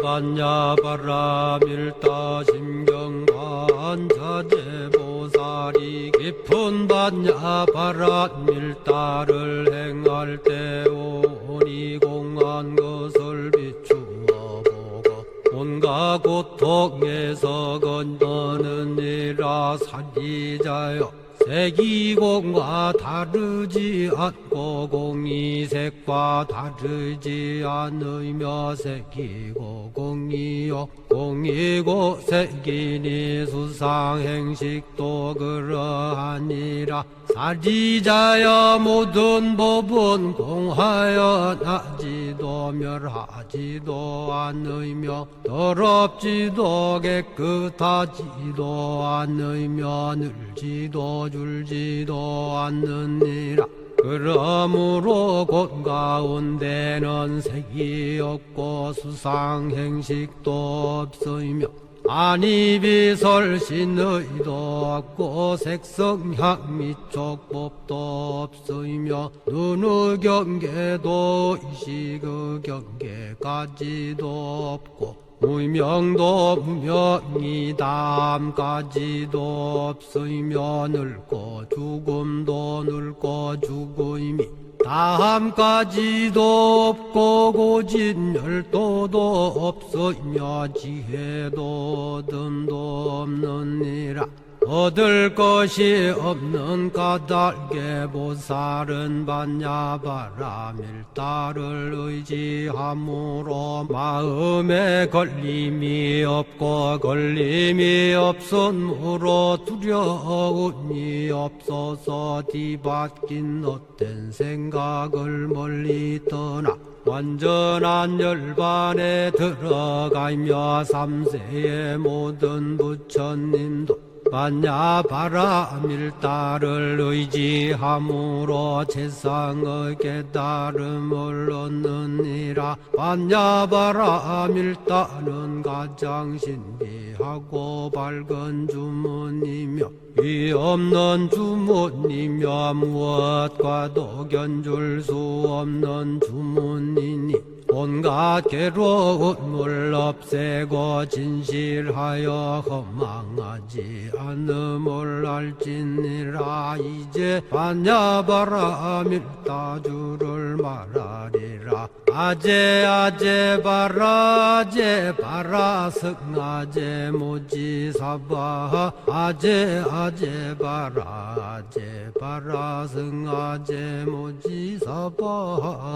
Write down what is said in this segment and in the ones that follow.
반야바라 밀다 심경반자재보살이 깊은 반야바라 밀다를 행할 때 오니 공한 것을 비추어 보고 온갖 고통에서 건너느니라. 사리자여, 색이공과 다르지 않고 공이색과 다르지 않으며 색이고 공이요 공이고 색이니 수상행식도 그러하니라. 사리자여, 모든 법은 공하여 나지도 멸하지도 않으며 더럽지도 깨끗하지도 않으며 늘지도 줄지도 않느니라. 그러므로 곧 가운데는 색이 없고 수상행식도 없으며 안이비설신의도 없고 색성향 미촉법도 없으며 눈의 경계도 의식의 경계까지도 없고 무명도 무명이담까지도 없으며 늙고 죽음도 늙고 죽음이 다함까지도 없고 고진열도도 없으며 지혜도 듬도 없느니라. 얻을 것이 없는 까닭에 보살은 반야바라 밀다를 의지함으로 마음에 걸림이 없고 걸림이 없으므로 두려움이 없어서 뒤바뀐 헛된 생각을 멀리 떠나 완전한 열반에 들어가며 삼세의 모든 부처님도 반야바라 밀다를 의지함으로 세상의 깨달음을 얻느니라. 반야바라 밀다는 가장 신비하고 밝은 주문이며 위 없는 주문이며 무엇과도 견줄 수 없는 주문이니 온갖 괴로움을 없애고 진실하여 허망하지 않음을 알지니라. 이제 반야바라 밀다주를 말하리라. 아제 아제 바라 아제 바라 승아제 모지사바 아제 아제 바라 아제 바라 승아제 모지사바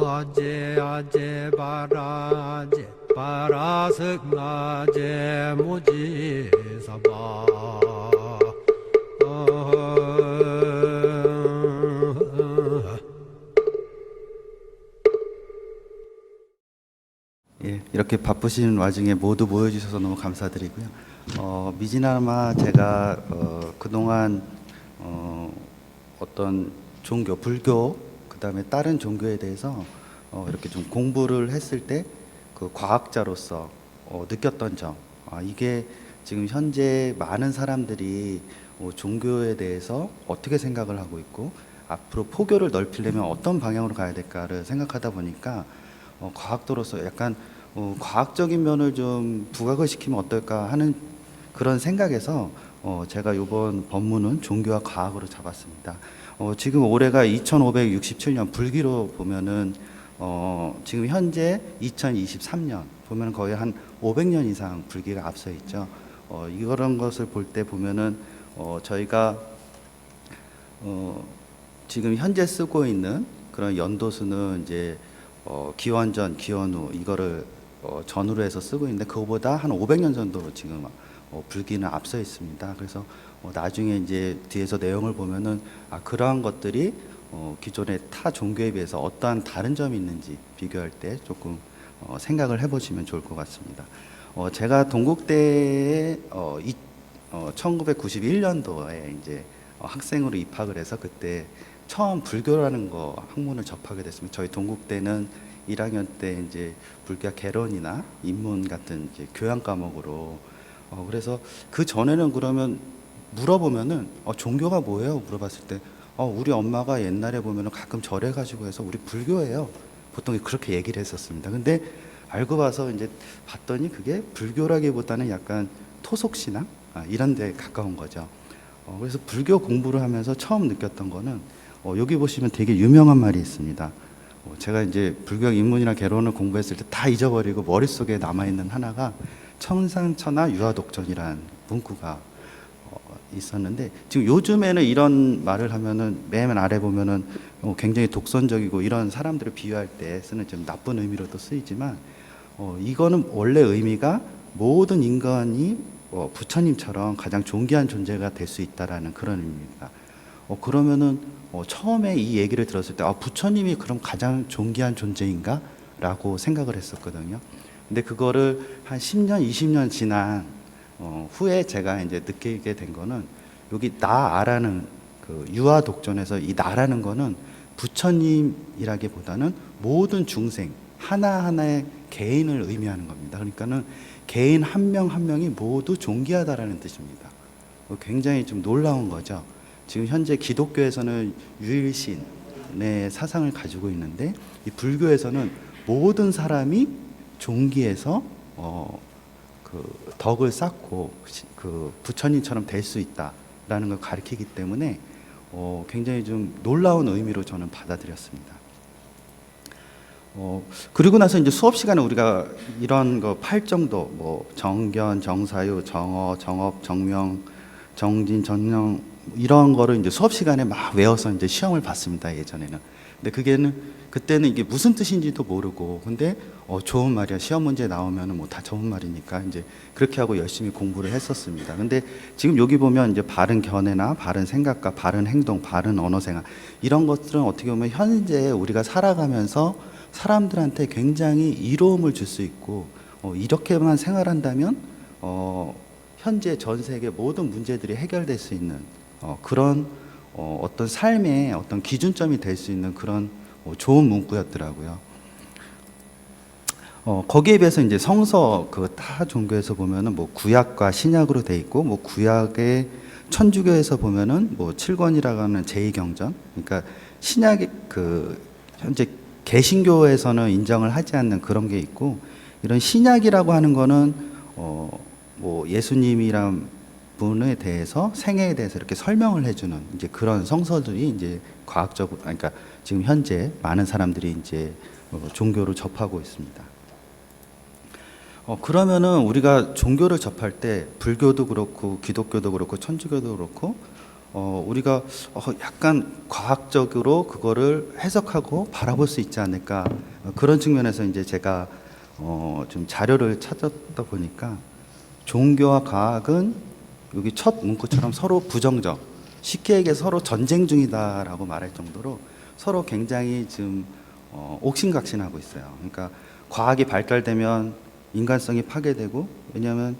아제 아제 바라 아제 바라 승아제 모지사바. 예, 이렇게 바쁘신 와중에 모두 모여주셔서 너무 감사드리고요. 미지나마 제가 그동안 어떤 종교, 불교, 그 다음에 다른 종교에 대해서 이렇게 좀 공부를 했을 때 그 과학자로서 느꼈던 점, 이게 지금 현재 많은 사람들이 종교에 대해서 어떻게 생각을 하고 있고 앞으로 포교를 넓히려면 어떤 방향으로 가야 될까를 생각하다 보니까 과학도로서 약간 과학적인 면을 좀 부각을 시키면 어떨까 하는 그런 생각에서 제가 이번 법문은 종교와 과학으로 잡았습니다. 지금 올해가 2567년 불기로 보면은 지금 현재 2023년 보면 거의 한 500년 이상 불기가 앞서 있죠. 이런 것을 볼 때 보면은 저희가 지금 현재 쓰고 있는 그런 연도수는 이제 기원전, 기원후 이거를 전후로 해서 쓰고 있는데 그거보다 한 500년 정도 지금 불기는 앞서 있습니다. 그래서 나중에 이제 뒤에서 내용을 보면은 그러한 것들이 기존의 타 종교에 비해서 어떠한 다른 점이 있는지 비교할 때 조금 생각을 해보시면 좋을 것 같습니다. 제가 동국대에 1991년도에 이제 학생으로 입학을 해서 그때 처음 불교라는 거 학문을 접하게 됐습니다. 저희 동국대는 1학년 때 이제 불교 개론이나 인문 같은 이제 교양 과목으로 그래서 그 전에는 그러면 물어보면은 종교가 뭐예요? 물어봤을 때 우리 엄마가 옛날에 보면은 가끔 절해 가지고 해서 우리 불교예요. 보통 그렇게 얘기를 했었습니다. 근데 알고 봐서 이제 봤더니 그게 불교라기보다는 약간 토속 신앙 이런 데 가까운 거죠. 그래서 불교 공부를 하면서 처음 느꼈던 거는 여기 보시면 되게 유명한 말이 있습니다. 제가 이제 불교 입문이나 개론을 공부했을 때 다 잊어버리고 머릿속에 남아있는 하나가 청상천하 유아독존이라는 문구가 있었는데, 지금 요즘에는 이런 말을 하면은 맨 아래 보면은 굉장히 독선적이고 이런 사람들을 비유할 때 쓰는 좀 나쁜 의미로도 쓰이지만, 이거는 원래 의미가 모든 인간이 부처님처럼 가장 존귀한 존재가 될 수 있다라는 그런 의미입니다. 그러면은 처음에 이 얘기를 들었을 때 부처님이 그럼 가장 존귀한 존재인가? 라고 생각을 했었거든요. 근데 그거를 한 10년, 20년 지난 후에 제가 이제 느끼게 된 거는, 여기 나라는 그 유아 독존에서 이 나라는 거는 부처님이라기보다는 모든 중생 하나하나의 개인을 의미하는 겁니다. 그러니까는 개인 한 명 한 명이 모두 존귀하다라는 뜻입니다. 굉장히 좀 놀라운 거죠. 지금 현재 기독교에서는 유일신의 사상을 가지고 있는데, 이 불교에서는 모든 사람이 존귀해서 그 덕을 쌓고 그 부처님처럼 될 수 있다라는 걸 가리키기 때문에 굉장히 좀 놀라운 의미로 저는 받아들였습니다. 그리고 나서 이제 수업 시간에 우리가 이런 거 팔정도, 뭐 정견, 정사유, 정어, 정업, 정명, 정진, 전령 이런 거를 이제 수업 시간에 막 외워서 이제 시험을 봤습니다, 예전에는. 근데 그때는 이게 무슨 뜻인지도 모르고, 근데 좋은 말이야, 시험 문제 나오면은 뭐 다 좋은 말이니까 이제 그렇게 하고 열심히 공부를 했었습니다. 근데 지금 여기 보면 이제 바른 견해나 바른 생각과 바른 행동, 바른 언어 생활 이런 것들은 어떻게 보면 현재 우리가 살아가면서 사람들한테 굉장히 이로움을 줄 수 있고, 이렇게만 생활한다면 현재 전 세계 모든 문제들이 해결될 수 있는 그런 어떤 삶의 어떤 기준점이 될 수 있는 그런 좋은 문구였더라고요. 거기에 비해서 이제 성서 그 타 종교에서 보면은 뭐 구약과 신약으로 돼 있고, 뭐 구약의 천주교에서 보면은 뭐 7권이라고 하는 제2경전, 그러니까 신약의 그 현재 개신교에서는 인정을 하지 않는 그런 게 있고, 이런 신약이라고 하는 거는 뭐 예수님이란 분에 대해서 생애에 대해서 이렇게 설명을 해주는 이제 그런 성서들이 이제 과학적으로, 그러니까 지금 현재 많은 사람들이 이제 종교를 접하고 있습니다. 그러면은 우리가 종교를 접할 때 불교도 그렇고 기독교도 그렇고 천주교도 그렇고 우리가 약간 과학적으로 그거를 해석하고 바라볼 수 있지 않을까, 그런 측면에서 이제 제가 좀 자료를 찾았다 보니까, 종교와 과학은 여기 첫 문구처럼 서로 부정적, 쉽게 얘기해 서로 전쟁 중이다라고 말할 정도로 서로 굉장히 지금 옥신각신하고 있어요. 그러니까 과학이 발달되면 인간성이 파괴되고, 왜냐하면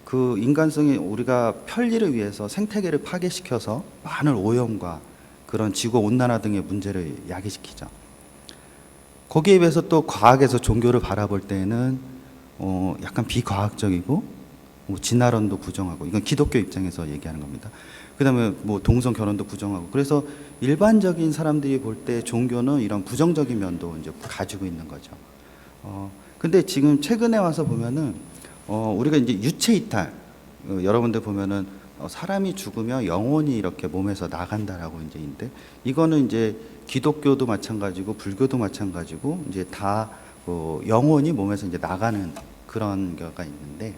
그 인간성이 우리가 편리를 위해서 생태계를 파괴시켜서 많은 오염과 그런 지구 온난화 등의 문제를 야기시키죠. 거기에 비해서 또 과학에서 종교를 바라볼 때는 약간 비과학적이고, 뭐 진화론도 부정하고, 이건 기독교 입장에서 얘기하는 겁니다. 그다음에 뭐 동성 결혼도 부정하고, 그래서 일반적인 사람들이 볼 때 종교는 이런 부정적인 면도 이제 가지고 있는 거죠. 근데 지금 최근에 와서 보면은 우리가 이제 유체 이탈, 여러분들 보면은 사람이 죽으면 영혼이 이렇게 몸에서 나간다라고 이제 있는데, 이거는 이제 기독교도 마찬가지고 불교도 마찬가지고 이제 다 영혼이 몸에서 이제 나가는 그런 거가 있는데,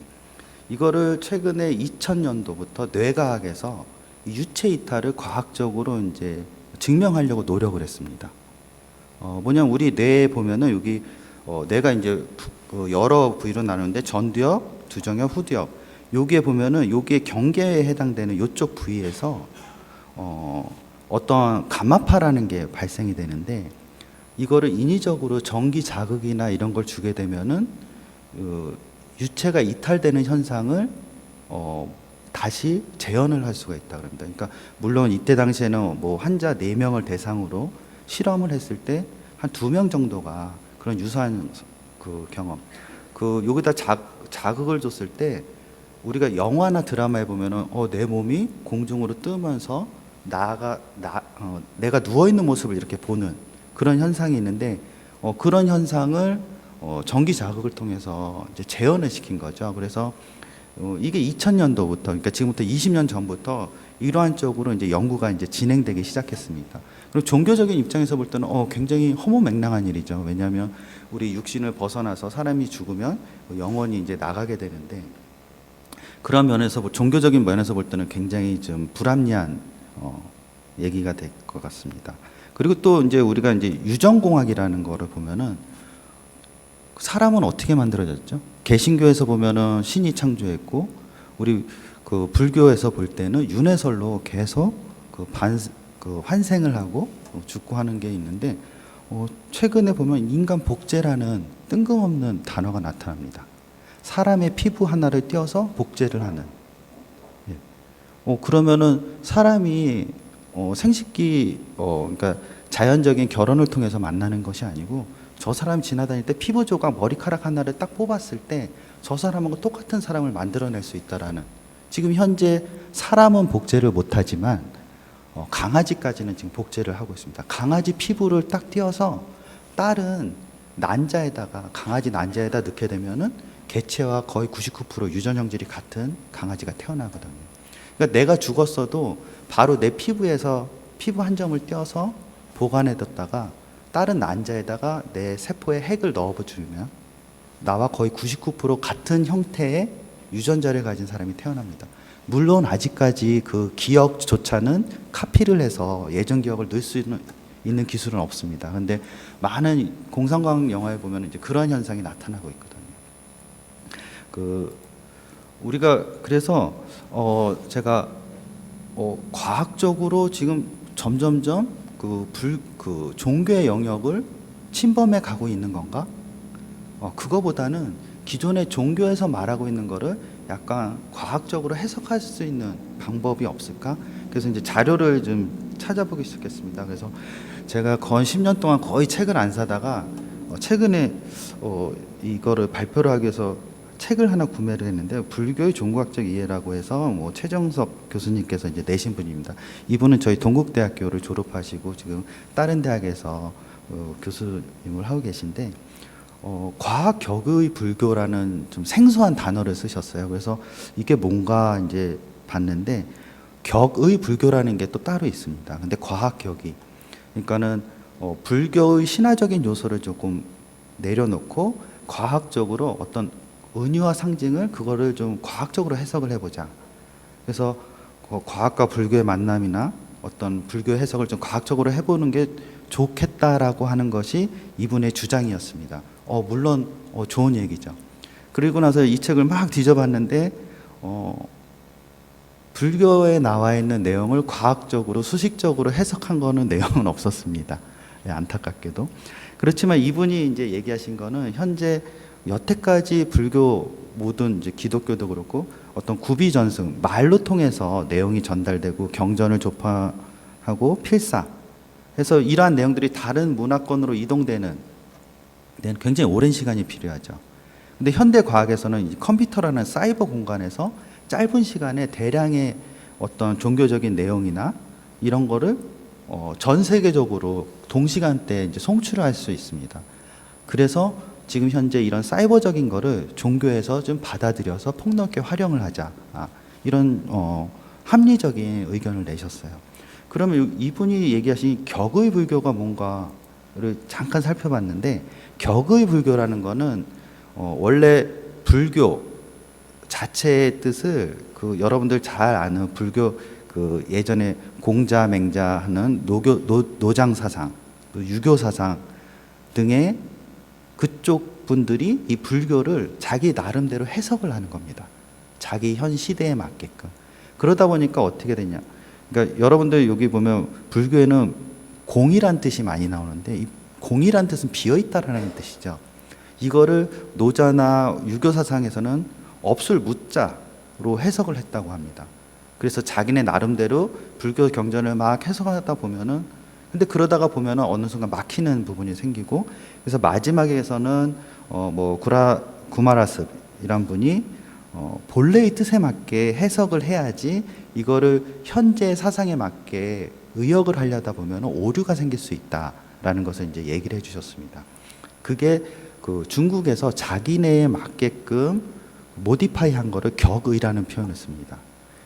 이거를 최근에 2000년도부터 뇌과학에서 유체 이탈을 과학적으로 이제 증명하려고 노력을 했습니다. 뭐냐면 우리 뇌에 보면은 여기 뇌가 이제 여러 부위로 나누는데, 전두엽, 두정엽, 후두엽, 여기에 보면은 여기에 경계에 해당되는 이쪽 부위에서 어떤 감마파라는 게 발생이 되는데, 이거를 인위적으로 전기 자극이나 이런 걸 주게 되면은 유체가 이탈되는 현상을 다시 재현을 할 수가 있다 그럽니다. 그러니까 물론 이때 당시에는 뭐 환자 4명을 대상으로 실험을 했을 때 한 2명 정도가 그런 유사한 그 경험, 여기다 자극을 줬을 때 우리가 영화나 드라마에 보면은 내 몸이 공중으로 뜨면서 내가 누워 있는 모습을 이렇게 보는 그런 현상이 있는데, 그런 현상을 정기 자극을 통해서 이제 재현을 시킨 거죠. 그래서 이게 2000년도부터, 그러니까 지금부터 20년 전부터 이러한 쪽으로 이제 연구가 이제 진행되기 시작했습니다. 그리고 종교적인 입장에서 볼 때는 굉장히 허무맹랑한 일이죠. 왜냐하면 우리 육신을 벗어나서 사람이 죽으면 영혼이 이제 나가게 되는데, 그런 면에서 종교적인 면에서 볼 때는 굉장히 좀 불합리한 얘기가 될 것 같습니다. 그리고 또 이제 우리가 이제 유전공학이라는 거를 보면은 사람은 어떻게 만들어졌죠? 개신교에서 보면은 신이 창조했고, 우리 그 불교에서 볼 때는 윤회설로 계속 그 환생을 하고 죽고 하는 게 있는데, 최근에 보면 인간 복제라는 뜬금없는 단어가 나타납니다. 사람의 피부 하나를 떼어서 복제를 하는. 예. 그러면은 사람이 생식기 그러니까 자연적인 결혼을 통해서 만나는 것이 아니고, 저 사람이 지나다닐 때 피부 조각, 머리카락 하나를 딱 뽑았을 때 저 사람하고 똑같은 사람을 만들어낼 수 있다라는. 지금 현재 사람은 복제를 못하지만 강아지까지는 지금 복제를 하고 있습니다. 강아지 피부를 딱 띄어서 다른 난자에다가, 강아지 난자에다 넣게 되면은 개체와 거의 99% 유전 형질이 같은 강아지가 태어나거든요. 그러니까 내가 죽었어도 바로 내 피부에서 피부 한 점을 떼어서 보관해뒀다가 다른 난자에다가 내 세포에 핵을 넣어주면 나와 거의 99% 같은 형태의 유전자를 가진 사람이 태어납니다. 물론 아직까지 그 기억조차는 카피를 해서 예전 기억을 넣을 수 있는 기술은 없습니다. 근데 많은 공상과학 영화에 보면 이제 그런 현상이 나타나고 있거든요. 우리가 그래서 제가 과학적으로 지금 점점점 그 종교의 영역을 침범해 가고 있는 건가? 그거보다는 기존의 종교에서 말하고 있는 거를 약간 과학적으로 해석할 수 있는 방법이 없을까? 그래서 이제 자료를 좀 찾아보기 시작했습니다. 그래서 제가 거의 10년 동안 거의 책을 안 사다가 최근에 이거를 발표를 하기 위해서 책을 하나 구매를 했는데, 불교의 종교학적 이해라고 해서 최정석 교수님께서 이제 내신 분입니다. 이분은 저희 동국대학교를 졸업하시고 지금 다른 대학에서 교수님을 하고 계신데, 과학 격의 불교라는 좀 생소한 단어를 쓰셨어요. 그래서 이게 뭔가 이제 봤는데, 격의 불교라는 게 또 따로 있습니다. 근데 과학 격의, 그러니까는 불교의 신화적인 요소를 조금 내려놓고 과학적으로 어떤 은유와 상징을, 그거를 좀 과학적으로 해석을 해보자. 그래서 과학과 불교의 만남이나 어떤 불교 해석을 좀 과학적으로 해보는 게 좋겠다라고 하는 것이 이분의 주장이었습니다. 물론 좋은 얘기죠. 그리고 나서 이 책을 막 뒤져봤는데 불교에 나와 있는 내용을 과학적으로 수식적으로 해석한 거는 내용은 없었습니다. 안타깝게도. 그렇지만 이분이 이제 얘기하신 거는 현재 여태까지 불교, 모든 이제 기독교도 그렇고 어떤 구비전승, 말로 통해서 내용이 전달되고 경전을 조파하고 필사 해서 이러한 내용들이 다른 문화권으로 이동되는 데는 굉장히 오랜 시간이 필요하죠. 근데 현대 과학에서는 이 컴퓨터라는 사이버 공간에서 짧은 시간에 대량의 어떤 종교적인 내용이나 이런 거를 전 세계적으로 동시간대에 이제 송출할 수 있습니다. 그래서 지금 현재 이런 사이버적인 거를 종교에서 좀 받아들여서 폭넓게 활용을 하자. 이런 합리적인 의견을 내셨어요. 그러면 이분이 얘기하신 격의 불교가 뭔가를 잠깐 살펴봤는데, 격의 불교라는 거는 원래 불교 자체의 뜻을 여러분들 잘 아는 불교 예전에 공자 맹자 하는 노장 사상, 유교 사상 등의 그쪽 분들이 이 불교를 자기 나름대로 해석을 하는 겁니다. 자기 현 시대에 맞게끔. 그러다 보니까 어떻게 되냐? 그러니까 여러분들 여기 보면 불교에는 공이란 뜻이 많이 나오는데, 이 공이란 뜻은 비어있다라는 뜻이죠. 이거를 노자나 유교 사상에서는 없을 무자로 해석을 했다고 합니다. 그래서 자기네 나름대로 불교 경전을 막 해석하다 보면은, 근데 그러다가 보면은 어느 순간 막히는 부분이 생기고, 그래서 마지막에서는 구마라습 이란 분이 본래의 뜻에 맞게 해석을 해야지, 이거를 현재 사상에 맞게 의역을 하려다 보면 오류가 생길 수 있다라는 것을 이제 얘기를 해주셨습니다. 그게 그 중국에서 자기네에 맞게끔 모디파이한 거를 격의라는 표현을 씁니다.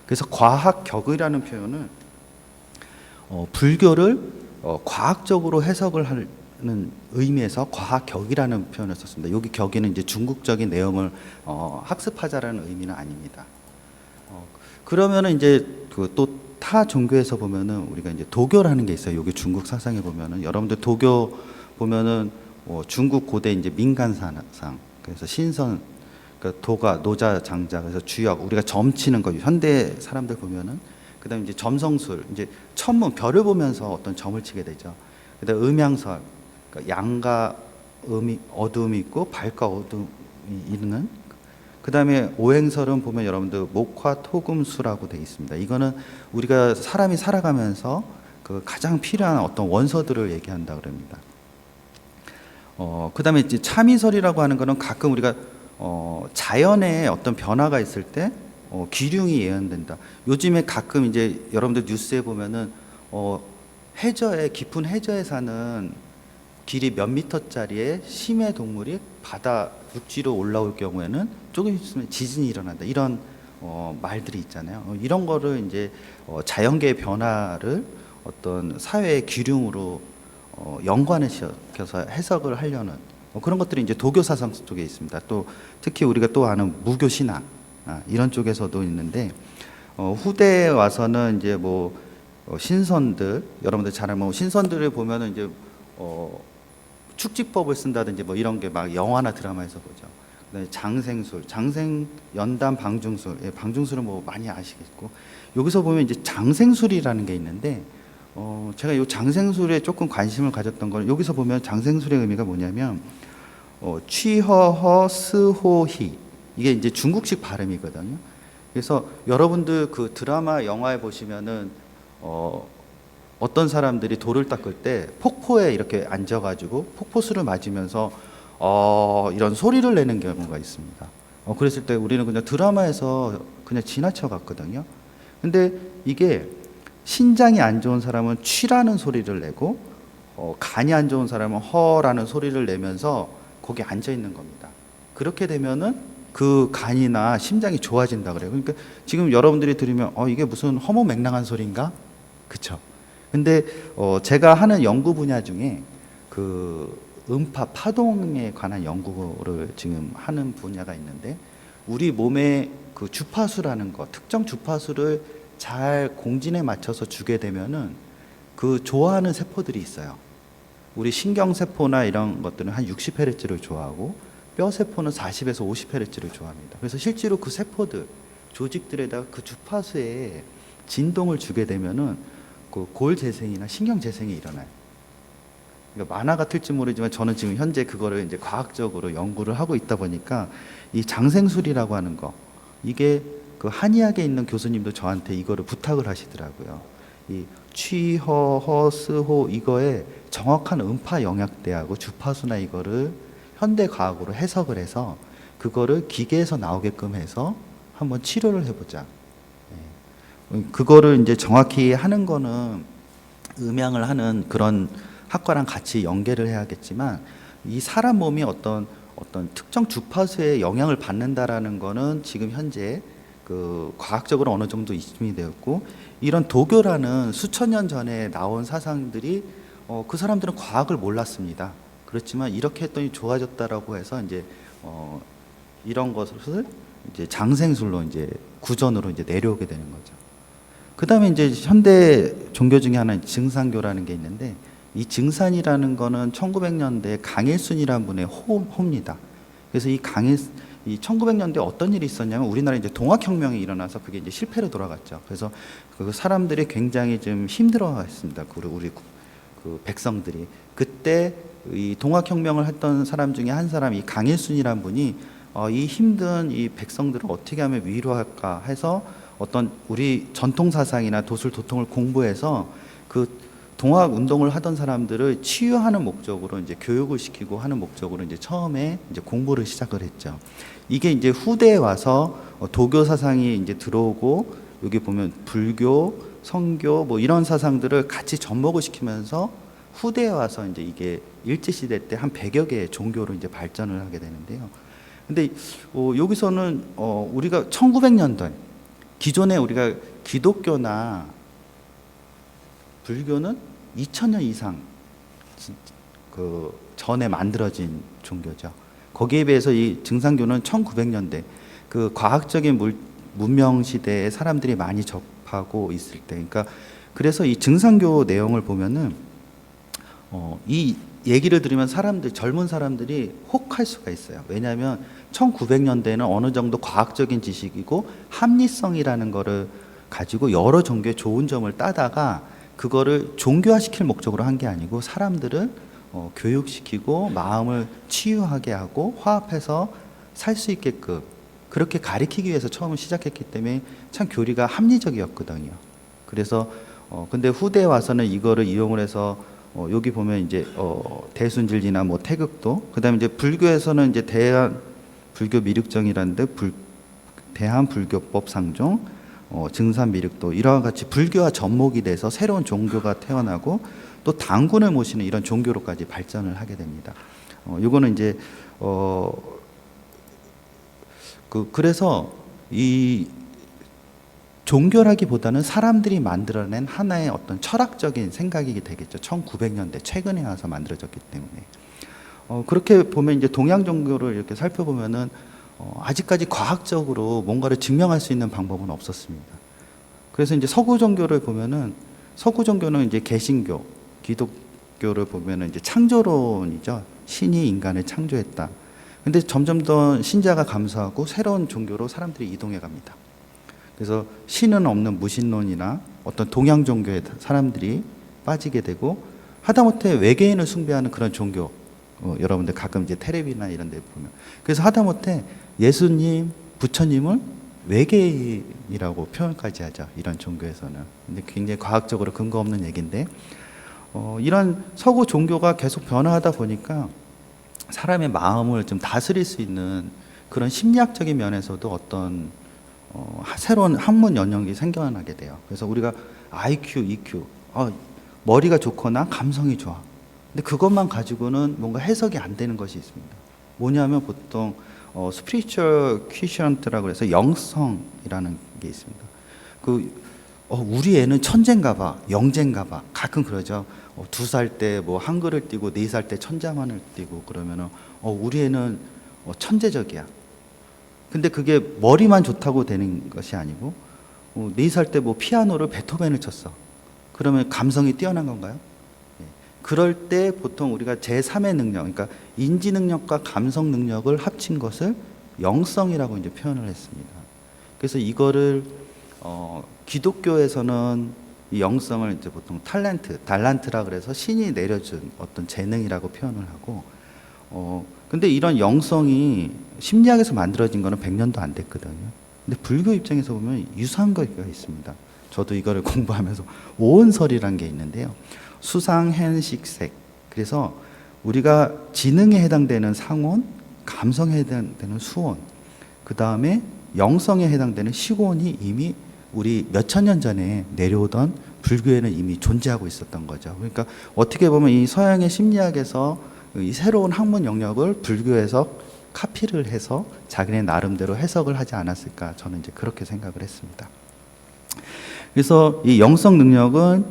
그래서 과학 격의라는 표현은 불교를 과학적으로 해석을 하는 의미에서 과학 격이라는 표현을 썼습니다. 여기 격의는 이제 중국적인 내용을 학습하자라는 의미는 아닙니다. 그러면은 이제 그 또 타 종교에서 보면은 우리가 이제 도교라는 게 있어요. 여기 중국 사상에 보면은 여러분들 도교 보면은 중국 고대 이제 민간 사상, 그래서 신선, 그러니까 도가 노자 장자, 그래서 주역, 우리가 점 치는 거 현대 사람들 보면은 그다음에 이제 점성술, 이제 천문 별을 보면서 어떤 점을 치게 되죠. 그다음 음양설, 그러니까 양과 음이 어둠이 있고 밝과 어둠이 있는. 그다음에 오행설은 보면 여러분들 목화 토금수라고 되어 있습니다. 이거는 우리가 사람이 살아가면서 그 가장 필요한 어떤 원서들을 얘기한다 그럽니다. 그다음에 이제 참이설이라고 하는 거는 가끔 우리가 자연에 어떤 변화가 있을 때 기륭이 예언된다. 요즘에 가끔 이제 여러분들 뉴스에 보면은 해저에 깊은 해저에 사는 길이 몇 미터짜리의 심해 동물이 바다 육지로 올라올 경우에는 조금 있으면 지진이 일어난다. 이런 말들이 있잖아요. 이런 거를 이제 자연계의 변화를 어떤 사회의 기륭으로 연관을 시켜서 해석을 하려는 그런 것들이 이제 도교 사상 쪽에 있습니다. 또 특히 우리가 또 아는 무교 신화 이런 쪽에서도 있는데 후대에 와서는 이제 뭐 신선들, 여러분들 잘 알면 신선들을 보면은 이제 축지법을 쓴다든지 뭐 이런 게 막 영화나 드라마에서 보죠. 그다음에 장생술, 장생 연담 방중술, 방중술은 뭐 많이 아시겠고, 여기서 보면 이제 장생술이라는 게 있는데 제가 이 장생술에 조금 관심을 가졌던 건 여기서 보면 장생술의 의미가 뭐냐면 취허허 스호희, 이게 이제 중국식 발음이거든요. 그래서 여러분들 그 드라마 영화에 보시면은 어떤 사람들이 돌을 닦을 때 폭포에 이렇게 앉아가지고 폭포수를 맞으면서 이런 소리를 내는 경우가 있습니다. 그랬을 때 우리는 그냥 드라마에서 그냥 지나쳐 갔거든요. 근데 이게 신장이 안 좋은 사람은 취라는 소리를 내고 간이 안 좋은 사람은 허라는 소리를 내면서 거기 앉아 있는 겁니다. 그렇게 되면은 그 간이나 심장이 좋아진다 그래요. 그러니까 지금 여러분들이 들으면 이게 무슨 허무맹랑한 소리인가? 그쵸? 근데 제가 하는 연구 분야 중에 그 음파 파동에 관한 연구를 지금 하는 분야가 있는데, 우리 몸에 그 주파수라는 거, 특정 주파수를 잘 공진에 맞춰서 주게 되면은 그 좋아하는 세포들이 있어요. 우리 신경세포나 이런 것들은 한 60Hz를 좋아하고 뼈 세포는 40에서 50Hz를 좋아합니다. 그래서 실제로 그 세포들, 조직들에다가 그 주파수에 진동을 주게 되면은 그 골 재생이나 신경 재생이 일어나요. 그러니까 만화 같을지 모르지만 저는 지금 현재 그거를 이제 과학적으로 연구를 하고 있다 보니까 이 장생술이라고 하는 거, 이게 그 한의학에 있는 교수님도 저한테 이거를 부탁을 하시더라고요. 이 취허허 스호 이거에 정확한 음파 영역대하고 주파수나 이거를 현대 과학으로 해석을 해서 그거를 기계에서 나오게끔 해서 한번 치료를 해보자. 그거를 이제 정확히 하는 거는 음양을 하는 그런 학과랑 같이 연계를 해야겠지만, 이 사람 몸이 어떤 특정 주파수에 영향을 받는다라는 거는 지금 현재 그 과학적으로 어느 정도 입증이 되었고, 이런 도교라는 수천 년 전에 나온 사상들이 그 사람들은 과학을 몰랐습니다. 그렇지만 이렇게 했더니 좋아졌다라고 해서 이제 이런 것을 이제 장생술로 이제 구전으로 이제 내려오게 되는 거죠. 그 다음에 이제 현대 종교 중에 하나는 증산교라는 게 있는데, 이 증산이라는 거는 1900년대 강일순이라는 분의 호입니다. 그래서 이 1900년대 어떤 일이 있었냐면 우리나라에 이제 동학혁명이 일어나서 그게 이제 실패로 돌아갔죠. 그래서 그 사람들이 굉장히 좀 힘들어했습니다. 우리 그 백성들이. 그때 이 동학혁명을 했던 사람 중에 한 사람이 이 강일순이라는 분이 이 힘든 이 백성들을 어떻게 하면 위로할까 해서 어떤 우리 전통 사상이나 도술 도통을 공부해서 그 동학 운동을 하던 사람들을 치유하는 목적으로 이제 교육을 시키고 하는 목적으로 이제 처음에 이제 공부를 시작을 했죠. 이게 이제 후대에 와서 도교 사상이 이제 들어오고, 여기 보면 불교, 성교 뭐 이런 사상들을 같이 접목을 시키면서 후대에 와서 이제 이게 일제시대 때 한 100여 개의 종교로 이제 발전을 하게 되는데요. 근데 여기서는 우리가 1900년대 기존에 우리가 기독교나 불교는 2000년 이상 그 전에 만들어진 종교죠. 거기에 비해서 이 증산교는 1900년대 그 과학적인 문명 시대에 사람들이 많이 접하고 있을 때, 그러니까 그래서 이 증산교 내용을 보면은 이 얘기를 들으면 젊은 사람들이 혹할 수가 있어요. 왜냐하면 1900년대에는 어느 정도 과학적인 지식이고 합리성이라는 거를 가지고 여러 종교의 좋은 점을 따다가 그거를 종교화시킬 목적으로 한 게 아니고 사람들을 교육시키고 마음을 치유하게 하고 화합해서 살 수 있게끔 그렇게 가리키기 위해서 처음 시작했기 때문에 참 교리가 합리적이었거든요. 그래서 근데 후대에 와서는 이거를 이용을 해서 여기 보면 이제 대순진리나 뭐 태극도, 그다음에 이제 불교에서는 이제 대한 불교 미륵정이라는데 대한 불교법 상종, 증산 미륵도 이와 같이 불교와 접목이 돼서 새로운 종교가 태어나고 또 당군을 모시는 이런 종교로까지 발전을 하게 됩니다. 요거는 이제 그래서 이 종교라기보다는 사람들이 만들어낸 하나의 어떤 철학적인 생각이 되겠죠. 1900년대 최근에 와서 만들어졌기 때문에. 그렇게 보면 이제 동양 종교를 이렇게 살펴보면은 아직까지 과학적으로 뭔가를 증명할 수 있는 방법은 없었습니다. 그래서 이제 서구 종교를 보면은 서구 종교는 이제 개신교, 기독교를 보면은 이제 창조론이죠. 신이 인간을 창조했다. 근데 점점 더 신자가 감소하고 새로운 종교로 사람들이 이동해 갑니다. 그래서 신은 없는 무신론이나 어떤 동양 종교에 사람들이 빠지게 되고 하다못해 외계인을 숭배하는 그런 종교, 여러분들 가끔 이제 텔레비나 이런 데 보면, 그래서 하다못해 예수님, 부처님을 외계인이라고 표현까지 하죠. 이런 종교에서는. 근데 굉장히 과학적으로 근거 없는 얘기인데 이런 서구 종교가 계속 변화하다 보니까 사람의 마음을 좀 다스릴 수 있는 그런 심리학적인 면에서도 어떤 새로운 학문 영역이 생겨나게 돼요. 그래서 우리가 IQ, EQ, 머리가 좋거나 감성이 좋아. 근데 그것만 가지고는 뭔가 해석이 안 되는 것이 있습니다. 뭐냐면 보통 spiritual quotient라고 해서 영성이라는 게 있습니다. 우리 애는 천재인가 봐, 영재인가 봐. 가끔 그러죠. 2살 때 뭐 한글을 띄고 4살 때 천자만을 띄고 그러면은 우리 애는 천재적이야. 근데 그게 머리만 좋다고 되는 것이 아니고 4살 때 뭐 피아노를 베토벤을 쳤어. 그러면 감성이 뛰어난 건가요? 예. 그럴 때 보통 우리가 제3의 능력, 그러니까 인지 능력과 감성 능력을 합친 것을 영성이라고 이제 표현을 했습니다. 그래서 이거를 기독교에서는 이 영성을 이제 보통 달란트라 그래서 신이 내려준 어떤 재능이라고 표현을 하고 근데 이런 영성이 심리학에서 만들어진 거는 100년도 안 됐거든요. 근데 불교 입장에서 보면 유사한 거가 있습니다. 저도 이거를 공부하면서 오은설이라는 게 있는데요. 수상행식색. 그래서 우리가 지능에 해당되는 상온, 감성에 해당되는 수온, 그 다음에 영성에 해당되는 식온이 이미 우리 몇천 년 전에 내려오던 불교에는 이미 존재하고 있었던 거죠. 그러니까 어떻게 보면 이 서양의 심리학에서 이 새로운 학문 영역을 불교에서 카피를 해서 자기네 나름대로 해석을 하지 않았을까, 저는 이제 그렇게 생각을 했습니다. 그래서 이 영성 능력은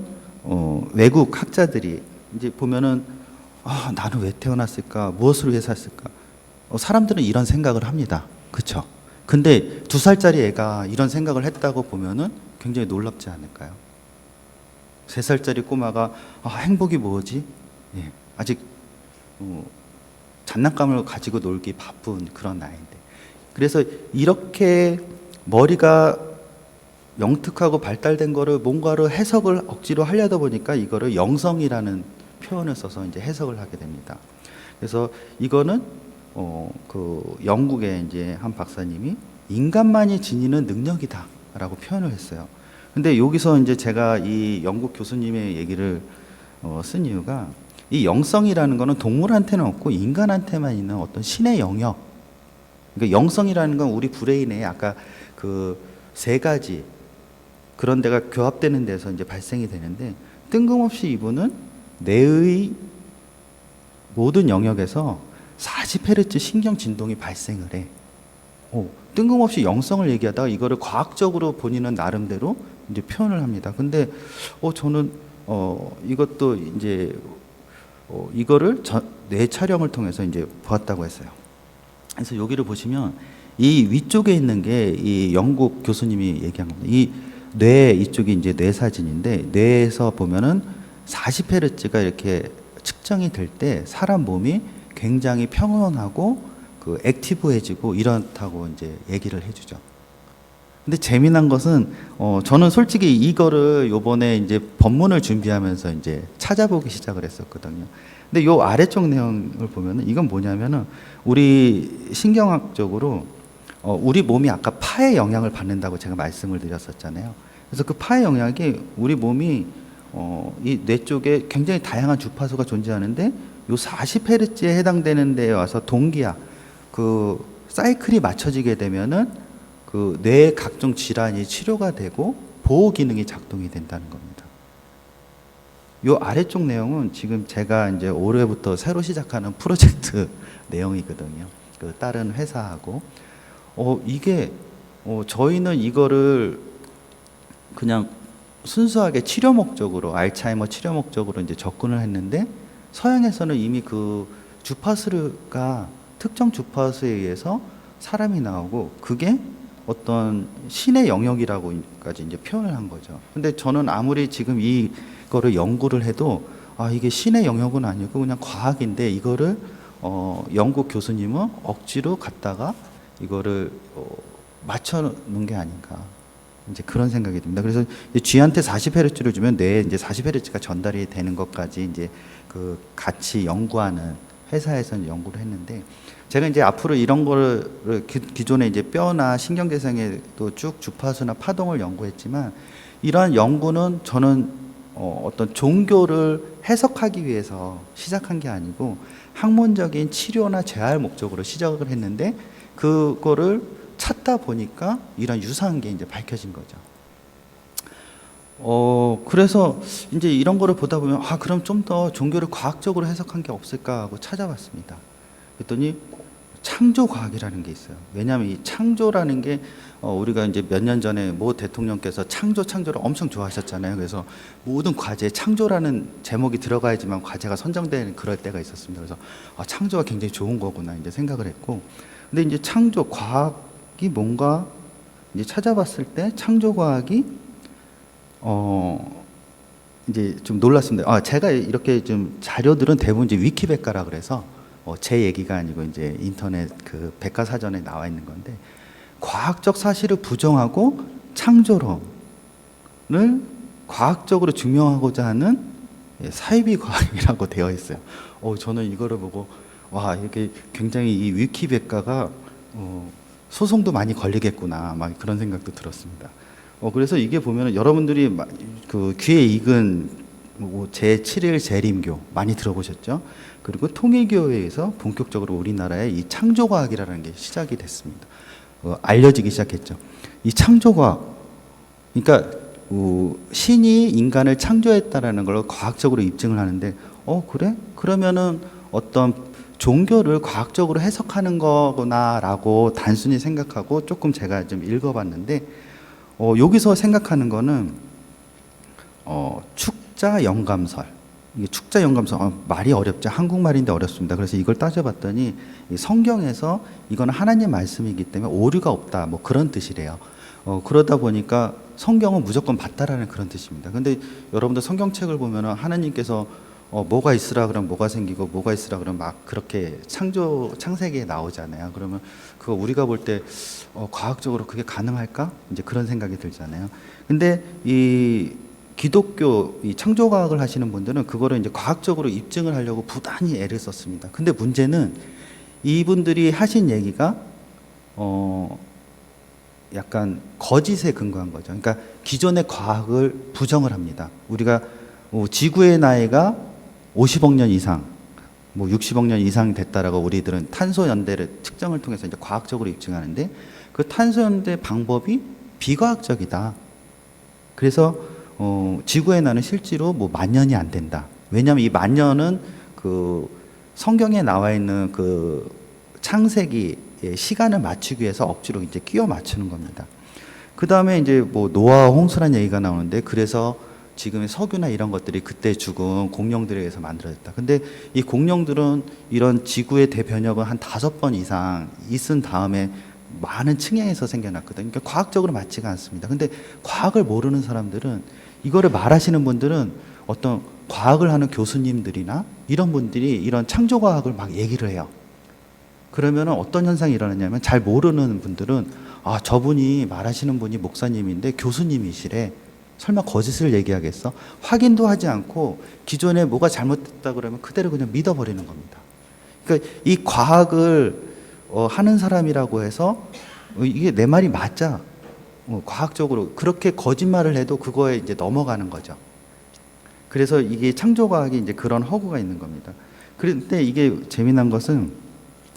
외국 학자들이 이제 보면은 나는 왜 태어났을까, 무엇을 위해서 샀을까, 사람들은 이런 생각을 합니다. 그렇죠? 근데 2살짜리 애가 이런 생각을 했다고 보면은 굉장히 놀랍지 않을까요? 3살짜리 꼬마가 행복이 뭐지? 예, 아직 장난감을 가지고 놀기 바쁜 그런 나이인데, 그래서 이렇게 머리가 영특하고 발달된 거를 뭔가를 해석을 억지로 하려다 보니까 이거를 영성이라는 표현을 써서 이제 해석을 하게 됩니다. 그래서 이거는 그 영국의 이제 한 박사님이 인간만이 지니는 능력이다라고 표현을 했어요. 근데 여기서 이제 제가 이 영국 교수님의 얘기를 쓴 이유가, 이 영성이라는 거는 동물한테는 없고 인간한테만 있는 어떤 신의 영역. 그러니까 영성이라는 건 우리 브레인에 아까 그 3가지 그런 데가 교합되는 데서 이제 발생이 되는데, 뜬금없이 이분은 뇌의 모든 영역에서 40Hz 신경 진동이 발생을 해. 뜬금없이 영성을 얘기하다가 이거를 과학적으로 본인은 나름대로 이제 표현을 합니다. 근데 저는 이것도 이제 이거를 뇌 촬영을 통해서 이제 보았다고 했어요. 그래서 여기를 보시면 이 위쪽에 있는 게 이 영국 교수님이 얘기한 겁니다. 이 뇌 이쪽이 이제 뇌 사진인데 뇌에서 보면은 40Hz가 이렇게 측정이 될 때 사람 몸이 굉장히 평온하고 그 액티브해지고 이렇다고 이제 얘기를 해주죠. 근데 재미난 것은 저는 솔직히 이거를 요번에 이제 법문을 준비하면서 이제 찾아보기 시작을 했었거든요. 근데 요 아래쪽 내용을 보면은 이건 뭐냐면은 우리 신경학적으로 우리 몸이 아까 파의 영향을 받는다고 제가 말씀을 드렸었잖아요. 그래서 그 파의 영향이 우리 몸이 이 뇌 쪽에 굉장히 다양한 주파수가 존재하는데 요 40Hz에 해당되는 데에 와서 동기화 그 사이클이 맞춰지게 되면은 그 뇌의 각종 질환이 치료가 되고 보호 기능이 작동이 된다는 겁니다. 요 아래쪽 내용은 지금 제가 이제 올해부터 새로 시작하는 프로젝트 내용이거든요. 그 다른 회사하고 이게 저희는 이거를 그냥 순수하게 치료 목적으로 알츠하이머 치료 목적으로 이제 접근을 했는데 서양에서는 이미 그 주파수가 특정 주파수에 의해서 사람이 나오고 그게 어떤 신의 영역이라고까지 이제 표현을 한 거죠. 근데 저는 아무리 지금 이거를 연구를 해도 이게 신의 영역은 아니고 그냥 과학인데 이거를 영국 교수님은 억지로 갖다가 이거를 맞춰놓은 게 아닌가 이제 그런 생각이 듭니다. 그래서 쥐한테 40Hz를 주면 뇌에 이제 40Hz가 전달이 되는 것까지 이제 그 같이 연구하는 회사에서 연구를 했는데 제가 이제 앞으로 이런 거를 기존에 이제 뼈나 신경계상에 또 쭉 주파수나 파동을 연구했지만 이러한 연구는 저는 어떤 종교를 해석하기 위해서 시작한 게 아니고 학문적인 치료나 재활 목적으로 시작을 했는데 그거를 찾다 보니까 이런 유사한 게 이제 밝혀진 거죠. 그래서 이제 이런 거를 보다 보면 그럼 좀 더 종교를 과학적으로 해석한 게 없을까 하고 찾아봤습니다. 그랬더니 창조과학이라는 게 있어요. 왜냐하면 이 창조라는 게 우리가 이제 몇 년 전에 모 대통령께서 창조를 엄청 좋아하셨잖아요. 그래서 모든 과제에 창조라는 제목이 들어가야지만 과제가 선정되는 그럴 때가 있었습니다. 그래서 창조가 굉장히 좋은 거구나 이제 생각을 했고, 근데 이제 창조 과학이 뭔가 이제 찾아봤을 때 창조과학이 이제 좀 놀랐습니다. 제가 이렇게 좀 자료들은 대부분 이제 위키백과라 그래서 제 얘기가 아니고 이제 인터넷 그 백과사전에 나와 있는 건데 과학적 사실을 부정하고 창조론을 과학적으로 증명하고자 하는 사이비 과학이라고 되어 있어요. 저는 이거를 보고 이렇게 굉장히 이 위키백과가 소송도 많이 걸리겠구나 막 그런 생각도 들었습니다. 그래서 이게 보면은 여러분들이 그 귀에 익은 제7일 재림교 많이 들어보셨죠? 그리고 통일교회에서 본격적으로 우리나라에 이 창조과학이라는 게 시작이 됐습니다. 알려지기 시작했죠. 이 창조과학, 그러니까 신이 인간을 창조했다라는 걸 과학적으로 입증을 하는데, 그래? 그러면은 어떤 종교를 과학적으로 해석하는 거구나라고 단순히 생각하고 조금 제가 좀 읽어봤는데, 여기서 생각하는 거는 축자 영감설. 이게 축자 영감설 말이 어렵죠. 한국말인데 어렵습니다. 그래서 이걸 따져봤더니 이 성경에서 이거는 하나님 말씀이기 때문에 오류가 없다. 뭐 그런 뜻이래요. 그러다 보니까 성경은 무조건 맞다라는 그런 뜻입니다. 근데 여러분들 성경책을 보면은 하나님께서 뭐가 있으라 그러면 뭐가 생기고 뭐가 있으라 그러면 막 그렇게 창세기에 나오잖아요. 그러면 그거 우리가 볼 때 과학적으로 그게 가능할까? 이제 그런 생각이 들잖아요. 근데 이 기독교 이 창조과학을 하시는 분들은 그거를 이제 과학적으로 입증을 하려고 부단히 애를 썼습니다. 근데 문제는 이분들이 하신 얘기가 약간 거짓에 근거한 거죠. 그러니까 기존의 과학을 부정을 합니다. 우리가 지구의 나이가 50억 년 이상, 60억 년 이상 됐다라고 우리들은 탄소 연대를 측정을 통해서 이제 과학적으로 입증하는데 그 탄소 연대 방법이 비과학적이다. 그래서 지구의 나이는 실제로 10,000년이 안 된다. 왜냐하면 이 10,000년은 그 성경에 나와 있는 그 창세기의 시간을 맞추기 위해서 억지로 이제 끼워 맞추는 겁니다. 그 다음에 이제 뭐 노아와 홍수란 얘기가 나오는데, 그래서 지금의 석유나 이런 것들이 그때 죽은 공룡들에 의해서 만들어졌다. 근데 이 공룡들은 이런 지구의 대변역을 한 5번 이상 있은 다음에 많은 층행에서 생겨났거든요. 그러니까 과학적으로 맞지가 않습니다. 근데 과학을 모르는 사람들은, 이거를 말하시는 분들은 어떤 과학을 하는 교수님들이나 이런 분들이 이런 창조과학을 막 얘기를 해요. 그러면 어떤 현상이 일어나냐면, 잘 모르는 분들은 아, 저분이 말하시는 분이 목사님인데 교수님이시래. 설마 거짓을 얘기하겠어? 확인도 하지 않고 기존에 뭐가 잘못됐다 그러면 그대로 그냥 믿어버리는 겁니다. 그러니까 이 과학을 하는 사람이라고 해서 이게 내 말이 맞자, 과학적으로 그렇게 거짓말을 해도 그거에 이제 넘어가는 거죠. 그래서 이게 창조과학이 이제 그런 허구가 있는 겁니다. 그런데 이게 재미난 것은,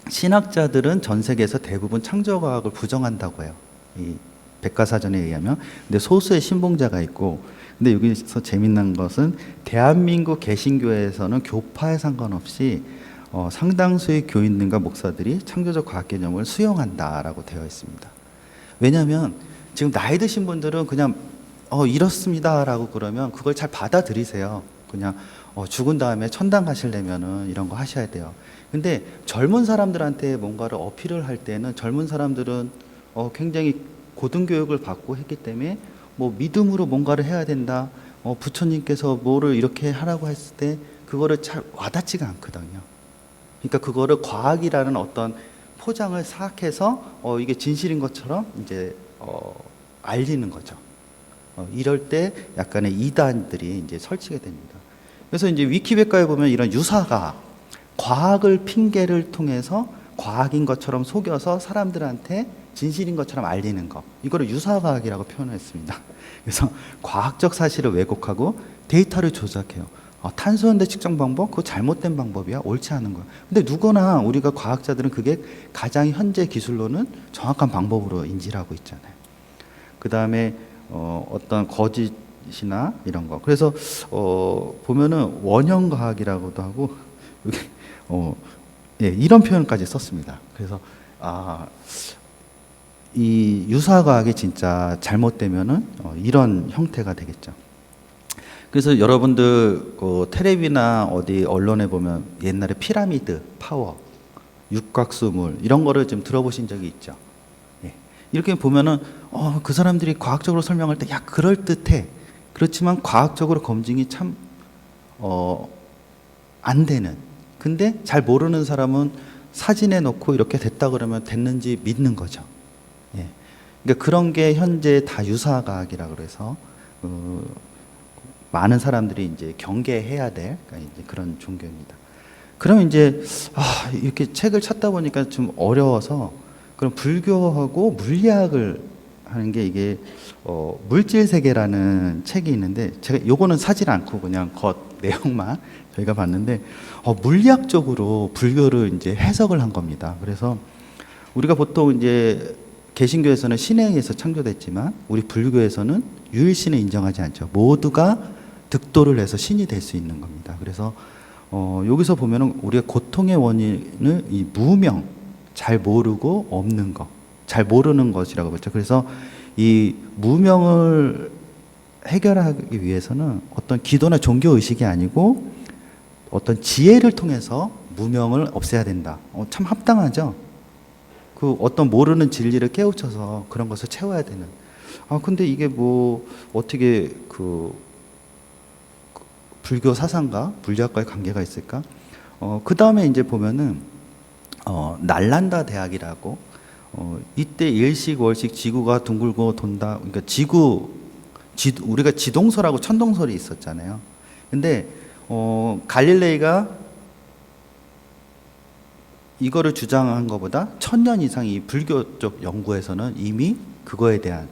신학자들은 전 세계에서 대부분 창조과학을 부정한다고 해요. 이 백과사전에 의하면. 근데 소수의 신봉자가 있고, 근데 여기서 재미난 것은 대한민국 개신교회에서는 교파에 상관없이 상당수의 교인들과 목사들이 창조적 과학 개념을 수용한다라고 되어 있습니다. 왜냐하면 지금 나이 드신 분들은 그냥 이렇습니다라고 그러면 그걸 잘 받아들이세요. 그냥 죽은 다음에 천당 가시려면은 이런 거 하셔야 돼요. 근데 젊은 사람들한테 뭔가를 어필을 할 때는, 젊은 사람들은 굉장히 고등교육을 받고 했기 때문에 뭐 믿음으로 뭔가를 해야 된다, 부처님께서 뭐를 이렇게 하라고 했을 때 그거를 잘 와닿지가 않거든요. 그러니까 그거를 과학이라는 어떤 포장을 싹해서 이게 진실인 것처럼 이제 알리는 거죠. 이럴 때 약간의 이단들이 이제 설치게 됩니다. 그래서 이제 위키백과에 보면 이런 유사가 과학을 핑계를 통해서 과학인 것처럼 속여서 사람들한테 진실인 것처럼 알리는 거, 이거를 유사과학이라고 표현했습니다. 그래서 과학적 사실을 왜곡하고 데이터를 조작해요. 탄소연대 측정 방법, 그거 잘못된 방법이야, 옳지 않은 거야. 근데 누구나 우리가 과학자들은 그게 가장 현재 기술로는 정확한 방법으로 인지를 하고 있잖아요. 그 다음에 어떤 거짓이나 이런 거. 그래서 보면은 원형과학이라고도 하고, 여기 예, 이런 표현까지 썼습니다. 그래서 이 유사과학이 진짜 잘못되면은 이런 형태가 되겠죠. 그래서 여러분들 텔레비나 어디 언론에 보면 옛날에 피라미드 파워, 육각수물 이런 거를 좀 들어보신 적이 있죠. 예. 이렇게 보면은 그 사람들이 과학적으로 설명할 때 야, 그럴듯해. 그렇지만 과학적으로 검증이 참 안 되는. 근데 잘 모르는 사람은 사진에 넣고 이렇게 됐다 그러면 됐는지 믿는 거죠. 예. 그러니까 그런 게 현재 다 유사과학이라 그래서 많은 사람들이 이제 경계해야 될 이제 그런 종교입니다. 그러면 이제 이렇게 책을 찾다 보니까 좀 어려워서, 그럼 불교하고 물리학을 하는 게 이게 물질 세계라는 책이 있는데, 제가 요거는 사질 않고 그냥 겉 내용만 저희가 봤는데 물리학적으로 불교를 이제 해석을 한 겁니다. 그래서 우리가 보통 이제 개신교에서는 신에 의해서 창조됐지만 우리 불교에서는 유일신을 인정하지 않죠. 모두가 득도를 해서 신이 될 수 있는 겁니다. 그래서 여기서 보면은 우리가 고통의 원인을 이 무명, 잘 모르고 없는 것, 잘 모르는 것이라고 봤죠. 그래서 이 무명을 해결하기 위해서는 어떤 기도나 종교 의식이 아니고 어떤 지혜를 통해서 무명을 없애야 된다. 참 합당하죠. 그 어떤 모르는 진리를 깨우쳐서 그런 것을 채워야 되는. 근데 이게 뭐 어떻게 그 불교 사상과 물리학과의 관계가 있을까? 그 다음에 이제 보면은 날란다 대학이라고 이때 일식월식 지구가 둥글고 돈다. 그러니까 우리가 지동설하고 천동설이 있었잖아요. 근데 갈릴레이가 이거를 주장한 것보다 1000년 이상 이 불교 쪽 연구에서는 이미 그거에 대한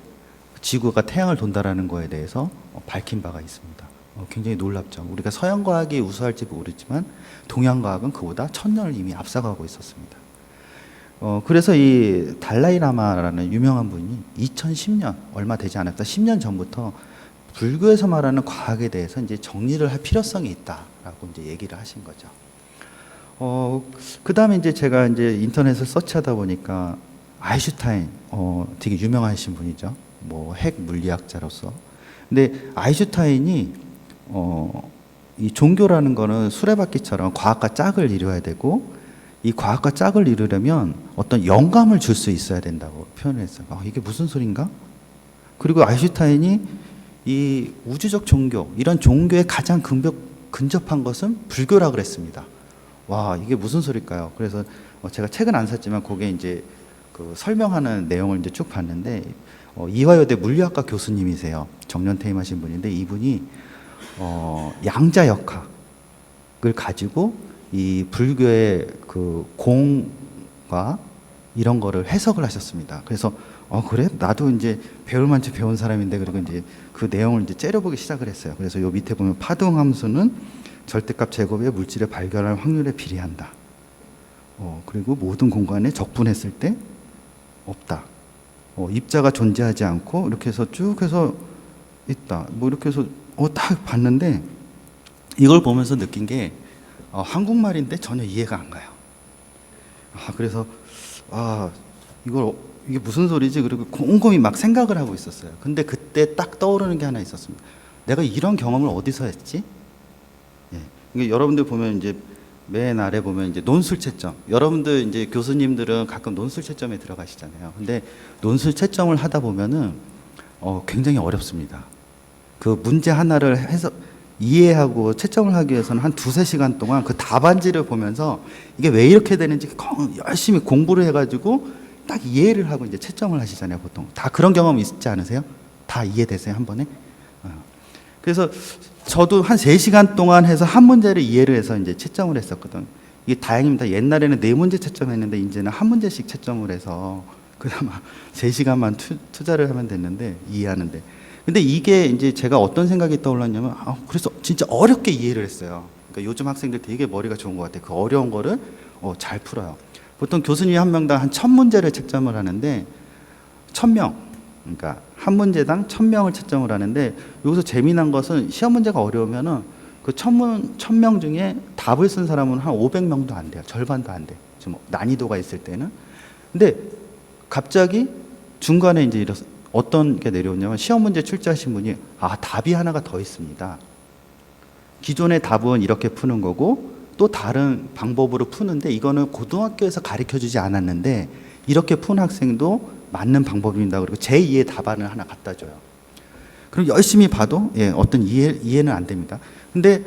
지구가 태양을 돈다라는 거에 대해서 밝힌 바가 있습니다. 굉장히 놀랍죠. 우리가 서양 과학이 우수할지 모르지만 동양 과학은 그보다 1000년을 이미 앞서가고 있었습니다. 그래서 이 달라이라마라는 유명한 분이 2010년, 얼마 되지 않았다, 10년 전부터 불교에서 말하는 과학에 대해서 이제 정리를 할 필요성이 있다라고 이제 얘기를 하신 거죠. 그 다음에 이제 제가 이제 인터넷을 서치하다 보니까 아인슈타인, 되게 유명하신 분이죠. 뭐 핵 물리학자로서. 근데 아인슈타인이 이 종교라는 거는 수레바퀴처럼 과학과 짝을 이루어야 되고, 이 과학과 짝을 이루려면 어떤 영감을 줄 수 있어야 된다고 표현을 했어요. 이게 무슨 소린가? 그리고 아인슈타인이 이 우주적 종교, 이런 종교에 가장 근접한 것은 불교라 그랬습니다. 와, 이게 무슨 소릴까요? 그래서 제가 책은 안 샀지만 거기에 이제 그 설명하는 내용을 이제 쭉 봤는데, 이화여대 물리학과 교수님이세요. 정년 퇴임하신 분인데, 이분이 양자역학을 가지고 이 불교의 그 공과 이런 거를 해석을 하셨습니다. 그래서 그래? 나도 이제 배울 만치 배운 사람인데, 그리고 이제 그 내용을 이제 째려보기 시작을 했어요. 그래서 요 밑에 보면 파동함수는 절대값 제곱의 물질을 발견할 확률에 비례한다. 그리고 모든 공간에 적분했을 때 없다. 입자가 존재하지 않고 이렇게 해서 쭉 해서 있다. 뭐 이렇게 해서 딱 봤는데, 이걸 보면서 느낀 게 한국말인데 전혀 이해가 안 가요. 그래서 이게 무슨 소리지? 그리고 곰곰이 막 생각을 하고 있었어요. 근데 그때 딱 떠오르는 게 하나 있었습니다. 내가 이런 경험을 어디서 했지? 예. 그러니까 여러분들 보면 이제 맨 아래 보면 이제 논술 채점. 여러분들 이제 교수님들은 가끔 논술 채점에 들어가시잖아요. 근데 논술 채점을 하다 보면은 굉장히 어렵습니다. 그 문제 하나를 해서 이해하고 채점을 하기 위해서는 한 2-3시간 동안 그 답안지를 보면서 이게 왜 이렇게 되는지 열심히 공부를 해가지고 딱 이해를 하고 이제 채점을 하시잖아요. 보통 다 그런 경험 있지 않으세요? 다 이해되세요, 한 번에? 그래서 저도 한 3시간 동안 해서 한 문제를 이해를 해서 이제 채점을 했었거든. 이게 다행입니다. 옛날에는 4문제 채점했는데 이제는 한 문제씩 채점을 해서 그나마 3시간만 투자를 하면 됐는데, 이해하는데. 근데 이게 이제 제가 어떤 생각이 떠올랐냐면, 그래서 진짜 어렵게 이해를 했어요. 그러니까 요즘 학생들 되게 머리가 좋은 것 같아요. 그 어려운 거를 잘 풀어요. 보통 교수님이 한 명당 한 1000문제를 채점을 하는데, 1000명, 그러니까 한 문제당 1000명을 채점을 하는데, 여기서 재미난 것은 시험 문제가 어려우면은 그 1000명 중에 답을 쓴 사람은 한 500명도 안 돼요. 절반도 안 돼. 좀 난이도가 있을 때는. 근데 갑자기 중간에 이제 어떤 게 내려오냐면, 시험 문제 출제하신 분이 답이 하나가 더 있습니다. 기존의 답은 이렇게 푸는 거고 또 다른 방법으로 푸는데, 이거는 고등학교에서 가르쳐주지 않았는데 이렇게 푼 학생도 맞는 방법입니다. 그리고 제2의 답안을 하나 갖다 줘요. 그럼 열심히 봐도 어떤 이해는 안 됩니다. 근데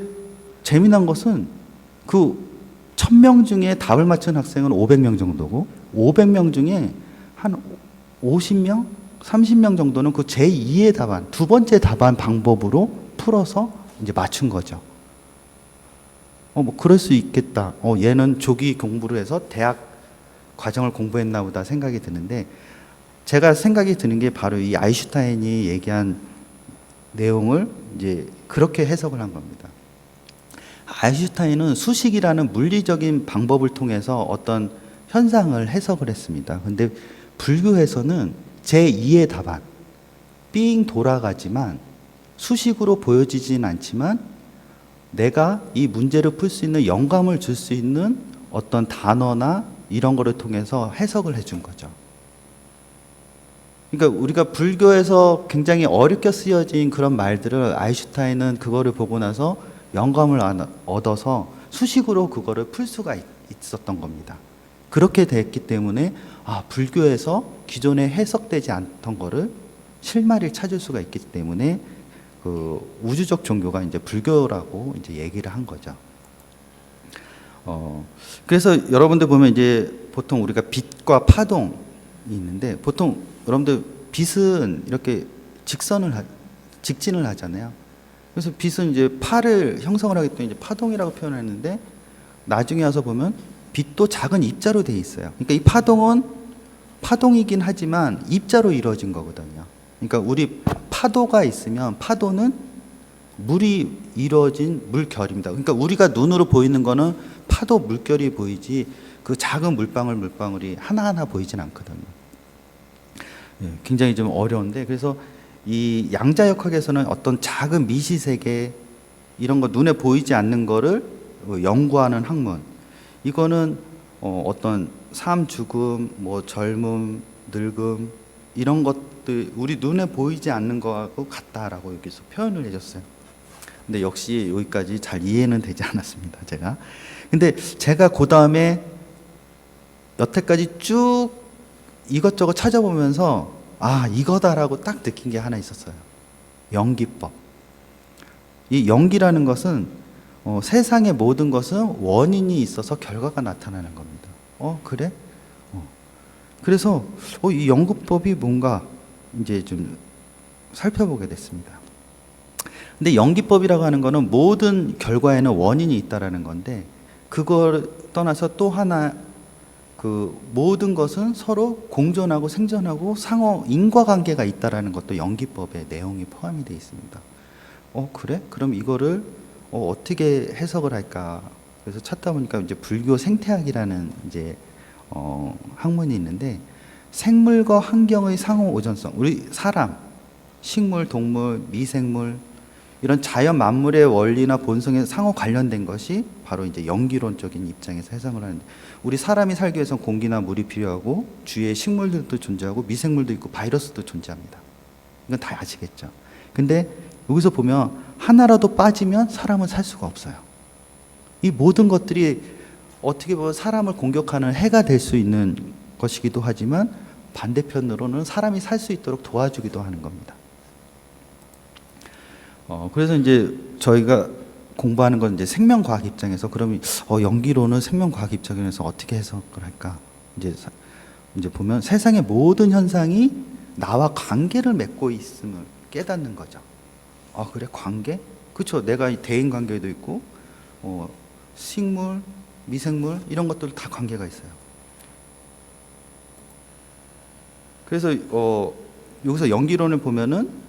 재미난 것은 그 1000명 중에 답을 맞춘 학생은 500명 정도고, 500명 중에 한 50명, 30명 정도는 그 제2의 답안, 두 번째 답안 방법으로 풀어서 이제 맞춘 거죠. 뭐 그럴 수 있겠다. 얘는 조기 공부를 해서 대학 과정을 공부했나 보다 생각이 드는데, 제가 생각이 드는 게 바로 이 아인슈타인이 얘기한 내용을 이제 그렇게 해석을 한 겁니다. 아인슈타인은 수식이라는 물리적인 방법을 통해서 어떤 현상을 해석을 했습니다. 근데 불교에서는 제2의 답안, 삥 돌아가지만 수식으로 보여지진 않지만 내가 이 문제를 풀 수 있는 영감을 줄 수 있는 어떤 단어나 이런 거를 통해서 해석을 해준 거죠. 그러니까 우리가 불교에서 굉장히 어렵게 쓰여진 그런 말들을 아인슈타인은 그거를 보고 나서 영감을 얻어서 수식으로 그거를 풀 수가 있었던 겁니다. 그렇게 됐기 때문에 불교에서 기존에 해석되지 않던 거를 실마리를 찾을 수가 있기 때문에 그 우주적 종교가 이제 불교라고 이제 얘기를 한 거죠. 그래서 여러분들 보면 이제 보통 우리가 빛과 파동이 있는데, 보통 여러분들 빛은 이렇게 직진을 하잖아요. 그래서 빛은 이제 파를 형성을 하기 때문에 이제 파동이라고 표현했는데, 나중에 와서 보면 빛도 작은 입자로 돼 있어요. 그러니까 이 파동은 파동이긴 하지만 입자로 이루어진 거거든요. 그러니까 우리 파도가 있으면 파도는 물이 이루어진 물결입니다. 그러니까 우리가 눈으로 보이는 거는 파도 물결이 보이지 그 작은 물방울이 하나하나 보이진 않거든요. 굉장히 좀 어려운데, 그래서 이 양자역학에서는 어떤 작은 미시세계 이런 거 눈에 보이지 않는 거를 연구하는 학문, 이거는 어떤 삶, 죽음, 뭐 젊음, 늙음 이런 것들 우리 눈에 보이지 않는 거하고 같다라고 여기서 표현을 해줬어요. 근데 역시 여기까지 잘 이해는 되지 않았습니다, 제가. 근데 제가 그 다음에 여태까지 쭉 이것저것 찾아보면서 아, 이거다라고 딱 느낀 게 하나 있었어요. 연기법. 이 연기라는 것은 세상의 모든 것은 원인이 있어서 결과가 나타나는 겁니다. 그래? 그래서 이 연구법이 뭔가 이제 좀 살펴보게 됐습니다. 근데 연기법이라고 하는 거는 모든 결과에는 원인이 있다라는 건데 그걸 떠나서 또 하나 그 모든 것은 서로 공존하고 생존하고 상호 인과관계가 있다라는 것도 연기법의 내용이 포함이 되어 있습니다. 그래? 그럼 이거를 어떻게 해석을 할까? 그래서 찾다 보니까 이제 불교 생태학이라는 이제 학문이 있는데 생물과 환경의 상호 오존성, 우리 사람, 식물, 동물, 미생물 이런 자연 만물의 원리나 본성에 상호 관련된 것이 바로 이제 연기론적인 입장에서 해석을 하는데 우리 사람이 살기 위해서는 공기나 물이 필요하고 주위에 식물들도 존재하고 미생물도 있고 바이러스도 존재합니다. 이건 다 아시겠죠? 근데 여기서 보면 하나라도 빠지면 사람은 살 수가 없어요. 이 모든 것들이 어떻게 보면 사람을 공격하는 해가 될 수 있는 것이기도 하지만 반대편으로는 사람이 살 수 있도록 도와주기도 하는 겁니다. 그래서 이제 저희가 공부하는 건 이제 생명과학 입장에서 그러면 연기론은 생명과학 입장에서 어떻게 해석을 할까? 이제 보면 세상의 모든 현상이 나와 관계를 맺고 있음을 깨닫는 거죠. 그래? 관계? 그렇죠. 내가 대인 관계도 있고 식물, 미생물 이런 것들 다 관계가 있어요. 그래서 여기서 연기론을 보면은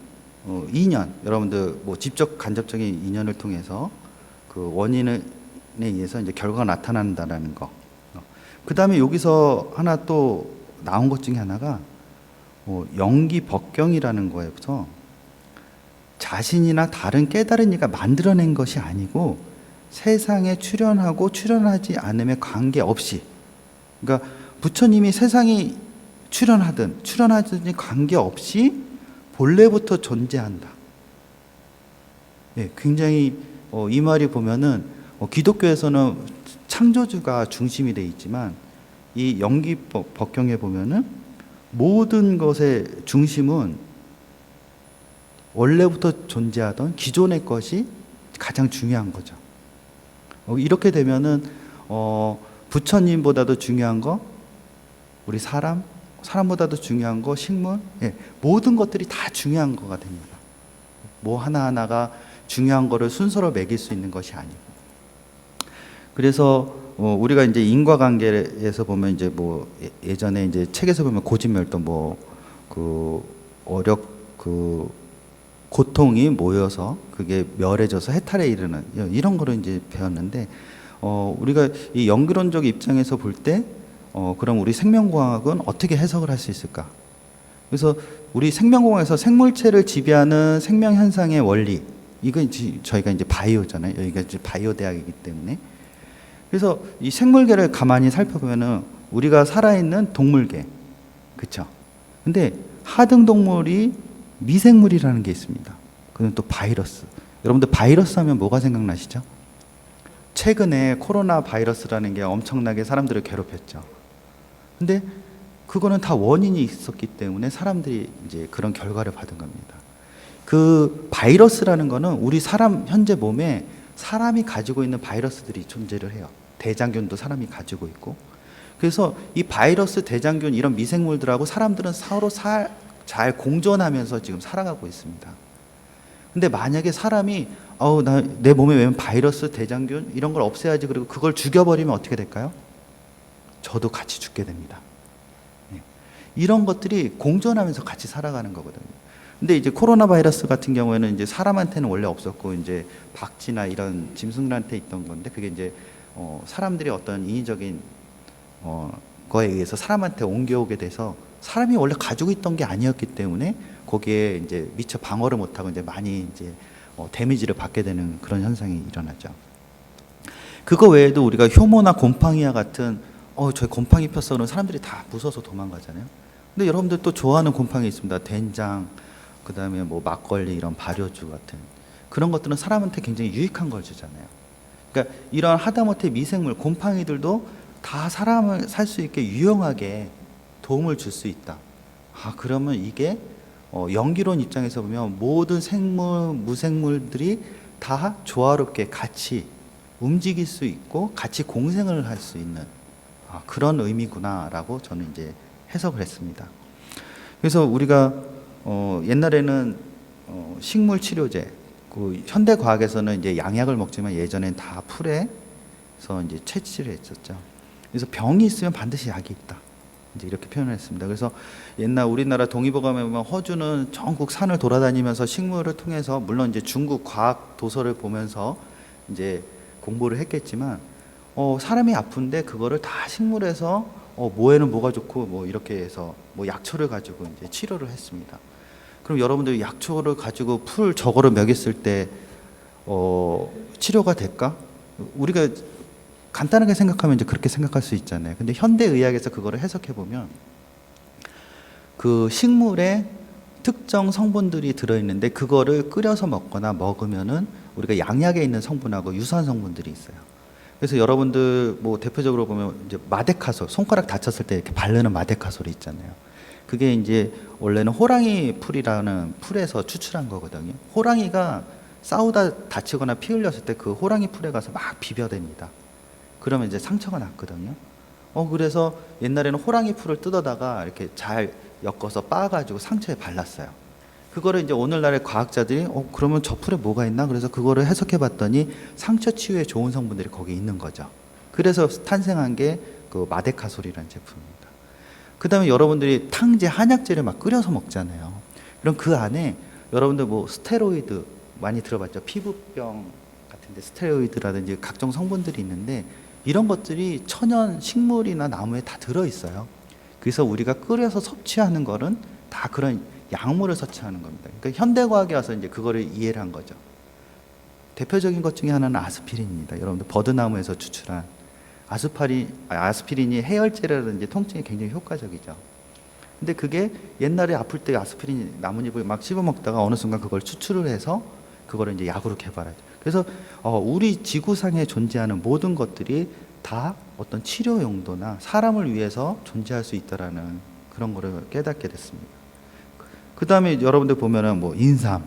인연, 여러분들 뭐 직접 간접적인 인연을 통해서 그 원인에 의해서 이제 결과가 나타난다라는 거. 그 다음에 여기서 하나 또 나온 것 중에 하나가 연기 법경이라는 거에서 자신이나 다른 깨달은 이가 만들어낸 것이 아니고 세상에 출현하고 출현하지 않음에 관계없이, 그러니까 부처님이 세상이 출현하든 출현하든지 관계없이 본래부터 존재한다. 네, 굉장히 이 말이 보면은 기독교에서는 창조주가 중심이 되어 있지만 이 연기법 법경에 보면은 모든 것의 중심은 원래부터 존재하던 기존의 것이 가장 중요한 거죠. 이렇게 되면은 부처님보다도 중요한 거 우리 사람보다도 중요한 거 식물, 모든 것들이 다 중요한 거가 됩니다. 뭐 하나하나가 중요한 거를 순서로 매길 수 있는 것이 아니고. 그래서 우리가 이제 인과관계에서 보면 이제 뭐 예전에 이제 책에서 보면 고진멸도 고통이 모여서 그게 멸해져서 해탈에 이르는 이런 거를 이제 배웠는데 우리가 이 연기론적 입장에서 볼 때 그럼 우리 생명공학은 어떻게 해석을 할 수 있을까? 그래서 우리 생명공학에서 생물체를 지배하는 생명 현상의 원리, 이건 저희가 이제 바이오잖아요. 여기가 이제 바이오 대학이기 때문에. 그래서 이 생물계를 가만히 살펴보면은 우리가 살아있는 동물계, 그렇죠? 근데 하등 동물이 미생물이라는 게 있습니다. 그건 또 바이러스. 여러분들 바이러스 하면 뭐가 생각나시죠? 최근에 코로나 바이러스라는 게 엄청나게 사람들을 괴롭혔죠. 근데 그거는 다 원인이 있었기 때문에 사람들이 이제 그런 결과를 받은 겁니다. 그 바이러스라는 거는 우리 사람 현재 몸에 사람이 가지고 있는 바이러스들이 존재를 해요. 대장균도 사람이 가지고 있고. 그래서 이 바이러스, 대장균 이런 미생물들하고 사람들은 서로 잘 공존하면서 지금 살아가고 있습니다. 근데 만약에 사람이 내 몸에 왜 바이러스, 대장균 이런 걸 없애야지 그리고 그걸 죽여버리면 어떻게 될까요? 저도 같이 죽게 됩니다. 이런 것들이 공존하면서 같이 살아가는 거거든요. 근데 이제 코로나 바이러스 같은 경우에는 이제 사람한테는 원래 없었고 이제 박쥐나 이런 짐승들한테 있던 건데 그게 이제 사람들이 어떤 인위적인 거에 의해서 사람한테 옮겨오게 돼서 사람이 원래 가지고 있던 게 아니었기 때문에 거기에 이제 미처 방어를 못하고 이제 많이 이제 데미지를 받게 되는 그런 현상이 일어나죠. 그거 외에도 우리가 효모나 곰팡이와 같은 저희 곰팡이 폈어 그러면 사람들이 다 무서워서 도망가잖아요. 근데 여러분들 또 좋아하는 곰팡이 있습니다. 된장, 그다음에 뭐 막걸리 이런 발효주 같은 그런 것들은 사람한테 굉장히 유익한 걸 주잖아요. 그러니까 이런 하다못해 미생물, 곰팡이들도 다 사람을 살 수 있게 유용하게 도움을 줄 수 있다. 그러면 이게 연기론 입장에서 보면 모든 생물, 무생물들이 다 조화롭게 같이 움직일 수 있고 같이 공생을 할 수 있는 그런 의미구나라고 저는 이제 해석을 했습니다. 그래서 우리가 옛날에는 식물 치료제, 그 현대 과학에서는 이제 양약을 먹지만 예전엔 다 풀에서 이제 채취를 했었죠. 그래서 병이 있으면 반드시 약이 있다. 이제 이렇게 표현을 했습니다. 그래서 옛날 우리나라 동의보감에 보면 허주는 전국 산을 돌아다니면서 식물을 통해서 물론 이제 중국 과학 도서를 보면서 이제 공부를 했겠지만 사람이 아픈데 그거를 다 식물에서 뭐에는 뭐가 좋고 뭐 이렇게 해서 뭐 약초를 가지고 이제 치료를 했습니다. 그럼 여러분들 약초를 가지고 풀 저거를 먹였을 때 치료가 될까? 우리가 간단하게 생각하면 이제 그렇게 생각할 수 있잖아요. 근데 현대 의학에서 그거를 해석해 보면 그 식물에 특정 성분들이 들어있는데 그거를 끓여서 먹거나 먹으면은 우리가 양약에 있는 성분하고 유사한 성분들이 있어요. 그래서 여러분들 뭐 대표적으로 보면 이제 마데카솔, 손가락 다쳤을 때 이렇게 바르는 마데카솔이 있잖아요. 그게 이제 원래는 호랑이 풀이라는 풀에서 추출한 거거든요. 호랑이가 싸우다 다치거나 피 흘렸을 때 그 호랑이 풀에 가서 막 비벼댑니다. 그러면 이제 상처가 났거든요. 그래서 옛날에는 호랑이 풀을 뜯어다가 이렇게 잘 엮어서 빻아가지고 상처에 발랐어요. 그거를 이제 오늘날의 과학자들이 그러면 저 풀에 뭐가 있나? 그래서 그거를 해석해 봤더니 상처 치유에 좋은 성분들이 거기에 있는 거죠. 그래서 탄생한 게 그 마데카솔이라는 제품입니다. 그 다음에 여러분들이 탕제, 한약재를 막 끓여서 먹잖아요. 그럼 그 안에 여러분들 뭐 스테로이드 많이 들어봤죠? 피부병 같은데 스테로이드라든지 각종 성분들이 있는데 이런 것들이 천연 식물이나 나무에 다 들어있어요. 그래서 우리가 끓여서 섭취하는 거는 다 그런 약물을 섭취하는 겁니다. 그러니까 현대과학에 와서 이제 그거를 이해를 한 거죠. 대표적인 것 중에 하나는 아스피린입니다. 여러분들 버드나무에서 추출한 아스피린이 해열제라든지 통증에 굉장히 효과적이죠. 근데 그게 옛날에 아플 때 아스피린 나뭇잎을 막 씹어 먹다가 어느 순간 그걸 추출을 해서 그거를 이제 약으로 개발하죠. 그래서 우리 지구상에 존재하는 모든 것들이 다 어떤 치료 용도나 사람을 위해서 존재할 수 있다라는 그런 거를 깨닫게 됐습니다. 그 다음에 여러분들 보면은 뭐 인삼,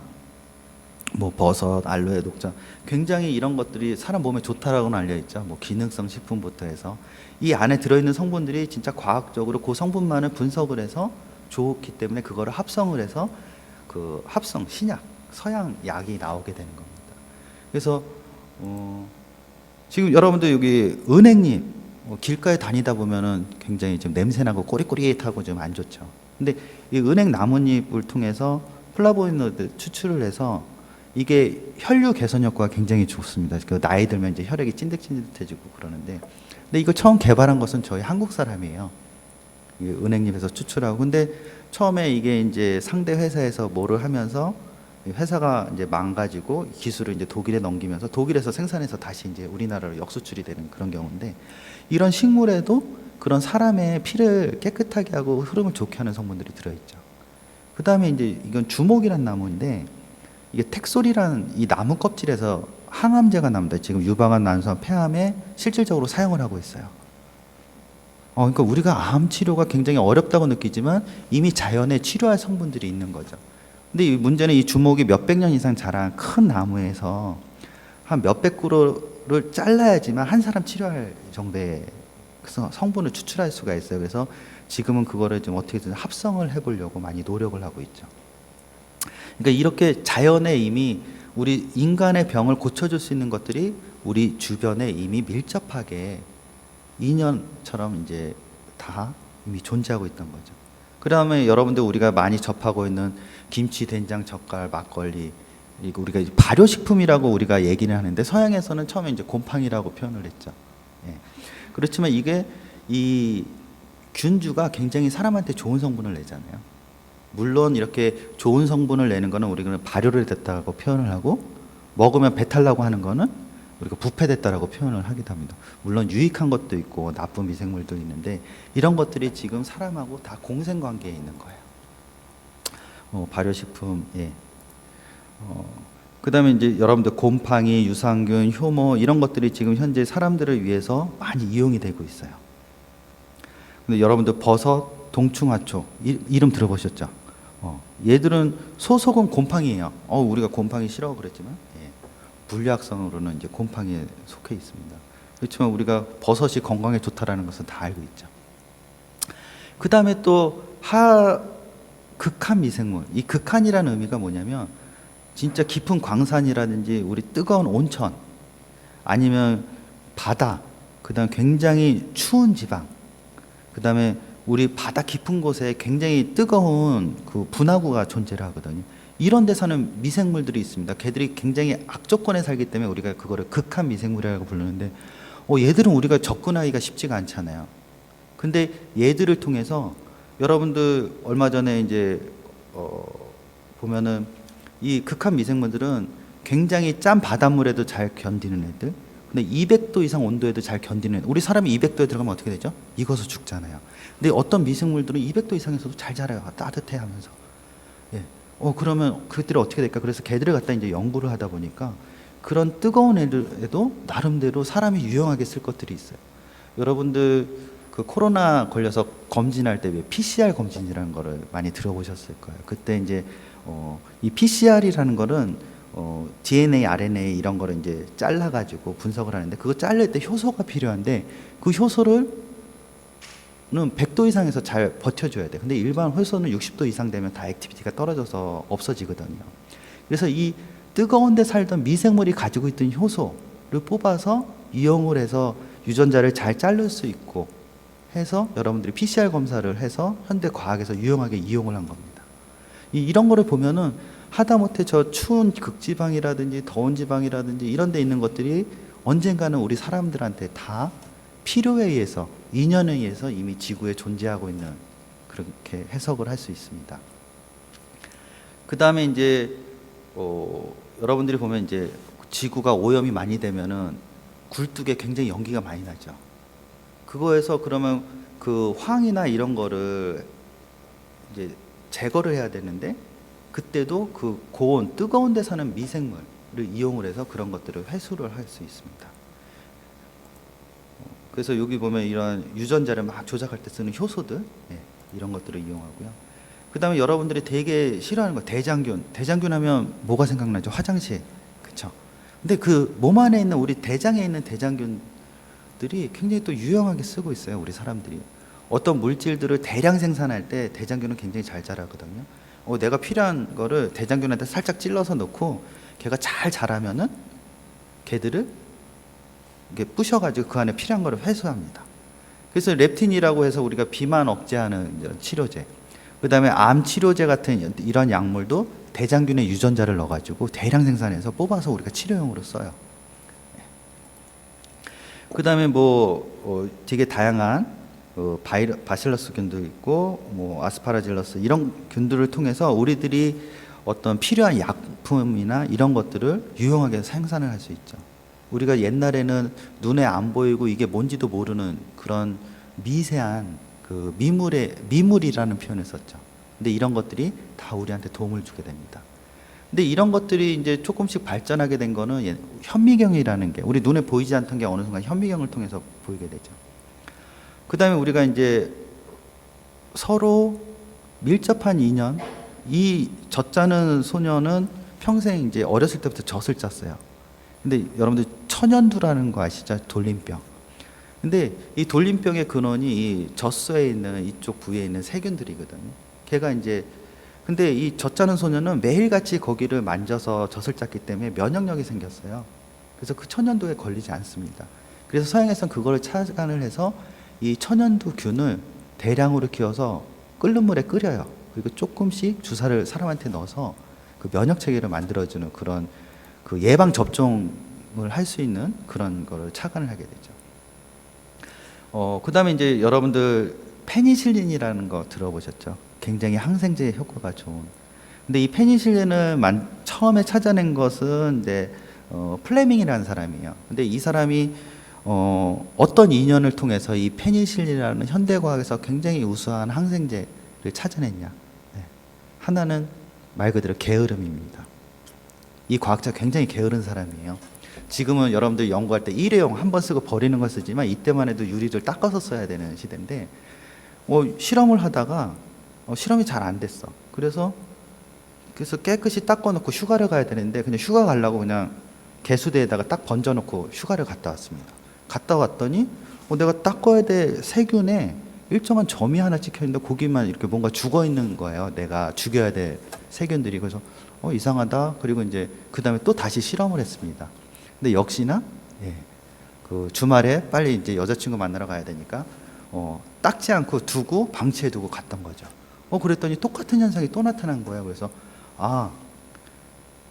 뭐 버섯, 알로에, 녹차 굉장히 이런 것들이 사람 몸에 좋다라고는 알려 있죠. 뭐 기능성 식품부터 해서 이 안에 들어있는 성분들이 진짜 과학적으로 그 성분만을 분석을 해서 좋기 때문에 그거를 합성을 해서 그 합성 신약, 서양 약이 나오게 되는 겁니다. 그래서 지금 여러분들 여기 은행잎 길가에 다니다 보면은 굉장히 좀 냄새나고 꼬릿꼬릿하고 좀 안 좋죠. 근데 이 은행 나뭇잎을 통해서 플라보노이드 추출을 해서 이게 혈류 개선 효과가 굉장히 좋습니다. 그 나이 들면 이제 혈액이 찐득찐득해지고 그러는데, 근데 이거 처음 개발한 것은 저희 한국 사람이에요. 은행잎에서 추출하고. 근데 처음에 이게 이제 상대 회사에서 뭐를 하면서 회사가 이제 망가지고 기술을 이제 독일에 넘기면서 독일에서 생산해서 다시 이제 우리나라로 역수출이 되는 그런 경우인데, 이런 식물에도 그런 사람의 피를 깨끗하게 하고 흐름을 좋게 하는 성분들이 들어있죠. 그 다음에 이제 이건 주목이란 나무인데, 이게 텍솔이라는 이 나무 껍질에서 항암제가 나옵니다. 지금 유방암, 난소암, 폐암에 실질적으로 사용을 하고 있어요. 그러니까 우리가 암 치료가 굉장히 어렵다고 느끼지만 이미 자연에 치료할 성분들이 있는 거죠. 근데 이 문제는 이 주목이 몇백 년 이상 자란 큰 나무에서 한 몇백 그루를 잘라야지만 한 사람 치료할 정도의 성분을 추출할 수가 있어요. 그래서 지금은 그거를 좀 어떻게든 합성을 해보려고 많이 노력을 하고 있죠. 그러니까 이렇게 자연에 이미 우리 인간의 병을 고쳐줄 수 있는 것들이 우리 주변에 이미 밀접하게 인연처럼 이제 다 이미 존재하고 있던 거죠. 그 다음에 여러분들 우리가 많이 접하고 있는 김치, 된장, 젓갈, 막걸리, 이거 우리가 발효식품이라고 우리가 얘기를 하는데 서양에서는 처음에 이제 곰팡이라고 표현을 했죠. 예. 그렇지만 이게 이 균주가 굉장히 사람한테 좋은 성분을 내잖아요. 물론 이렇게 좋은 성분을 내는 거는 우리가 발효를 됐다고 표현을 하고, 먹으면 배탈 나고 하는 거는 우리가 부패됐다라고 표현을 하기도 합니다. 물론 유익한 것도 있고 나쁜 미생물도 있는데 이런 것들이 지금 사람하고 다 공생관계에 있는 거예요. 발효식품, 예. 그다음에 이제 여러분들 곰팡이, 유산균, 효모 이런 것들이 지금 현재 사람들을 위해서 많이 이용이 되고 있어요. 근데 여러분들 버섯, 동충하초 이름 들어보셨죠? 얘들은 소속은 곰팡이에요. 우리가 곰팡이 싫어 그랬지만 예. 물리학상으로는 이제 곰팡이에 속해 있습니다. 그렇지만 우리가 버섯이 건강에 좋다라는 것은 다 알고 있죠. 그다음에 또 극한 미생물. 이 극한이라는 의미가 뭐냐면 진짜 깊은 광산이라든지 우리 뜨거운 온천 아니면 바다, 그다음 굉장히 추운 지방, 그다음에 우리 바다 깊은 곳에 굉장히 뜨거운 그 분화구가 존재를 하거든요. 이런 데 사는 미생물들이 있습니다. 걔들이 굉장히 악조건에 살기 때문에 우리가 그거를 극한 미생물이라고 부르는데 얘들은 우리가 접근하기가 쉽지가 않잖아요. 근데 얘들을 통해서 여러분들 얼마 전에 이제 보면은 이 극한 미생물들은 굉장히 짠 바닷물에도 잘 견디는 애들, 근데 200도 이상 온도에도 잘 견디는 애들. 우리 사람이 200도에 들어가면 어떻게 되죠? 익어서 죽잖아요. 근데 어떤 미생물들은 200도 이상에서도 잘 자라요. 따뜻해 하면서. 예. 그러면 그들이 어떻게 될까? 그래서 걔들을 갖다 이제 연구를 하다 보니까 그런 뜨거운 애들에도 나름대로 사람이 유용하게 쓸 것들이 있어요. 여러분들 그 코로나 걸려서 검진할 때 왜 PCR 검진이라는 거를 많이 들어보셨을 거예요. 그때 이제 이 PCR이라는 거는 DNA, RNA 이런 거를 이제 잘라가지고 분석을 하는데 그거 자를 때 효소가 필요한데 그 효소를 100도 이상에서 잘 버텨줘야 돼. 근데 일반 효소는 60도 이상 되면 다 액티비티가 떨어져서 없어지거든요. 그래서 이 뜨거운 데 살던 미생물이 가지고 있던 효소를 뽑아서 이용을 해서 유전자를 잘 자를 수 있고 해서 여러분들이 PCR 검사를 해서 현대 과학에서 유용하게 이용을 한 겁니다. 이런 거를 보면은 하다못해 저 추운 극지방이라든지 더운 지방이라든지 이런 데 있는 것들이 언젠가는 우리 사람들한테 다 필요에 의해서 인연에 의해서 이미 지구에 존재하고 있는 그렇게 해석을 할 수 있습니다. 그 다음에 이제 여러분들이 보면 이제 지구가 오염이 많이 되면은 굴뚝에 굉장히 연기가 많이 나죠. 그거에서 그러면 그 황이나 이런 거를 이제 제거를 해야 되는데 그때도 그 고온 뜨거운 데 사는 미생물을 이용을 해서 그런 것들을 회수를 할 수 있습니다. 그래서 여기 보면 이런 유전자를 막 조작할 때 쓰는 효소들, 이런 것들을 이용하고요. 그 다음에 여러분들이 되게 싫어하는 거 대장균. 대장균 하면 뭐가 생각나죠? 화장실. 그쵸? 근데 그 몸 안에 있는 우리 대장에 있는 대장균들이 굉장히 또 유용하게 쓰고 있어요. 우리 사람들이. 어떤 물질들을 대량 생산할 때 대장균은 굉장히 잘 자라거든요. 내가 필요한 거를 대장균한테 살짝 찔러서 넣고 걔가 잘 자라면은 걔들을 이게 부셔가지고 그 안에 필요한 거를 회수합니다. 그래서 렙틴이라고 해서 우리가 비만 억제하는 치료제, 그 다음에 암 치료제 같은 이런 약물도 대장균의 유전자를 넣어가지고 대량 생산해서 뽑아서 우리가 치료용으로 써요. 그 다음에 되게 다양한 바실러스 균도 있고 아스파라질러스 이런 균들을 통해서 우리들이 어떤 필요한 약품이나 이런 것들을 유용하게 생산을 할 수 있죠. 우리가 옛날에는 눈에 안 보이고 이게 뭔지도 모르는 그런 미세한 그 미물이라는 표현을 썼죠. 근데 이런 것들이 다 우리한테 도움을 주게 됩니다. 근데 이런 것들이 이제 조금씩 발전하게 된 거는 현미경이라는 게 우리 눈에 보이지 않던 게 어느 순간 현미경을 통해서 보이게 되죠. 그 다음에 우리가 이제 서로 밀접한 인연, 이 젖자는 소녀는 평생 이제 어렸을 때부터 젖을 짰어요. 근데 여러분들 천연두라는 거 아시죠? 돌림병. 근데 이 돌림병의 근원이 이 젖소에 있는 이쪽 부위에 있는 세균들이거든요. 걔가 이제 근데 이 젖자는 소녀는 매일같이 거기를 만져서 젖을 짰기 때문에 면역력이 생겼어요. 그래서 그 천연두에 걸리지 않습니다. 그래서 서양에서는 그거를 착안을 해서 이 천연두균을 대량으로 키워서 끓는 물에 끓여요. 그리고 조금씩 주사를 사람한테 넣어서 그 면역 체계를 만들어주는 그런 그 예방 접종을 할 수 있는 그런 거를 착안을 하게 되죠. 그 다음에 이제 여러분들 페니실린이라는 거 들어보셨죠? 굉장히 항생제 효과가 좋은. 근데 이 페니실린을 처음에 찾아낸 것은 이제 플레밍이라는 사람이에요. 근데 이 사람이 어떤 인연을 통해서 이 페니실린이라는 현대과학에서 굉장히 우수한 항생제를 찾아냈냐. 네. 하나는 말 그대로 게으름입니다. 이 과학자 굉장히 게으른 사람이에요. 지금은 여러분들 연구할 때 일회용 한 번 쓰고 버리는 걸 쓰지만 이때만 해도 유리를 닦아서 써야 되는 시대인데 실험을 하다가 실험이 잘 안 됐어. 그래서 깨끗이 닦아놓고 휴가를 가야 되는데 그냥 휴가 가려고 그냥 개수대에다가 딱 번져놓고 휴가를 갔다 왔습니다. 갔다 왔더니 내가 닦아야 될 세균에 일정한 점이 하나 찍혀 있는데 거기만 이렇게 뭔가 죽어 있는 거예요. 내가 죽여야 될 세균들이. 그래서 이상하다. 그리고 이제 그 다음에 또 다시 실험을 했습니다. 근데 역시나 그 주말에 빨리 이제 여자친구 만나러 가야 되니까 닦지 않고 두고 방치해 두고 갔던 거죠. 그랬더니 똑같은 현상이 또 나타난 거예요. 그래서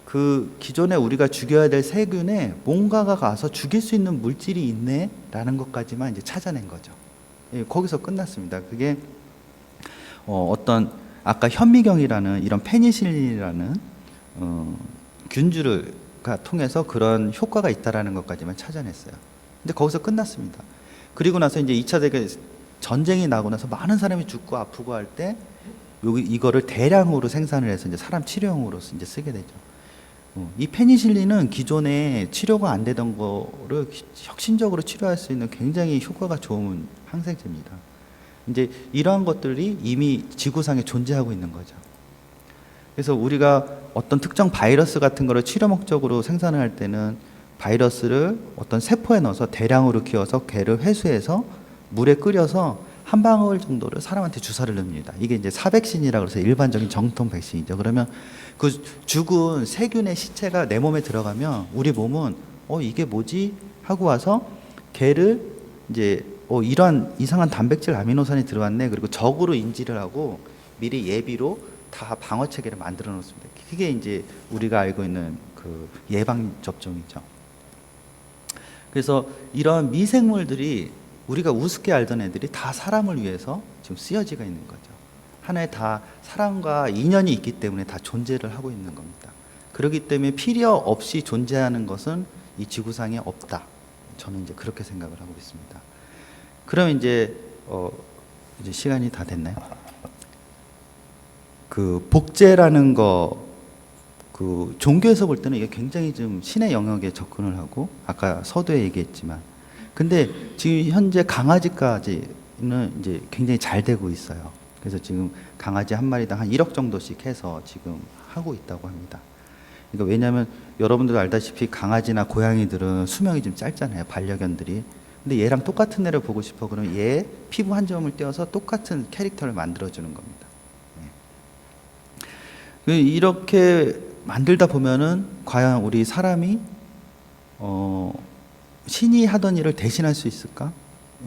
그 기존에 우리가 죽여야 될 세균에 뭔가가 가서 죽일 수 있는 물질이 있네라는 것까지만 이제 찾아낸 거죠. 거기서 끝났습니다. 그게 어떤 아까 현미경이라는 이런 페니실린이라는 균주를 통해서 그런 효과가 있다라는 것까지만 찾아냈어요. 근데 거기서 끝났습니다. 그리고 나서 이제 2차 세계 전쟁이 나고 나서 많은 사람이 죽고 아프고 할 때 이거를 대량으로 생산을 해서 이제 사람 치료용으로 이제 쓰게 되죠. 이 페니실린은 기존에 치료가 안 되던 거를 혁신적으로 치료할 수 있는 굉장히 효과가 좋은 항생제입니다. 이제 이러한 것들이 이미 지구상에 존재하고 있는 거죠. 그래서 우리가 어떤 특정 바이러스 같은 거를 치료 목적으로 생산을 할 때는 바이러스를 어떤 세포에 넣어서 대량으로 키워서 걔를 회수해서 물에 끓여서 한 방울 정도를 사람한테 주사를 넣습니다. 이게 이제 사백신이라고 해서 일반적인 정통 백신이죠. 그러면 그 죽은 세균의 시체가 내 몸에 들어가면 우리 몸은 이게 뭐지? 하고 와서 걔를 이제 이러한 이상한 단백질 아미노산이 들어왔네. 그리고 적으로 인지를 하고 미리 예비로 다 방어 체계를 만들어 놓습니다. 그게 이제 우리가 알고 있는 그 예방 접종이죠. 그래서 이런 미생물들이 우리가 우습게 알던 애들이 다 사람을 위해서 지금 쓰여지고 있는 거죠. 하나의 다 사람과 인연이 있기 때문에 다 존재를 하고 있는 겁니다. 그렇기 때문에 필요 없이 존재하는 것은 이 지구상에 없다. 저는 이제 그렇게 생각을 하고 있습니다. 그럼 이제 시간이 다 됐나요? 그 복제라는 거, 그 종교에서 볼 때는 이게 굉장히 좀 신의 영역에 접근을 하고 아까 서두에 얘기했지만, 근데 지금 현재 강아지까지는 이제 굉장히 잘 되고 있어요. 그래서 지금 강아지 한 마리당 한 1억 정도씩 해서 지금 하고 있다고 합니다. 그러니까 왜냐하면 여러분들도 알다시피 강아지나 고양이들은 수명이 좀 짧잖아요, 반려견들이. 근데 얘랑 똑같은 애를 보고 싶어 그러면 얘 피부 한 점을 떼어서 똑같은 캐릭터를 만들어주는 겁니다. 이렇게 만들다 보면은 과연 우리 사람이 신이 하던 일을 대신할 수 있을까?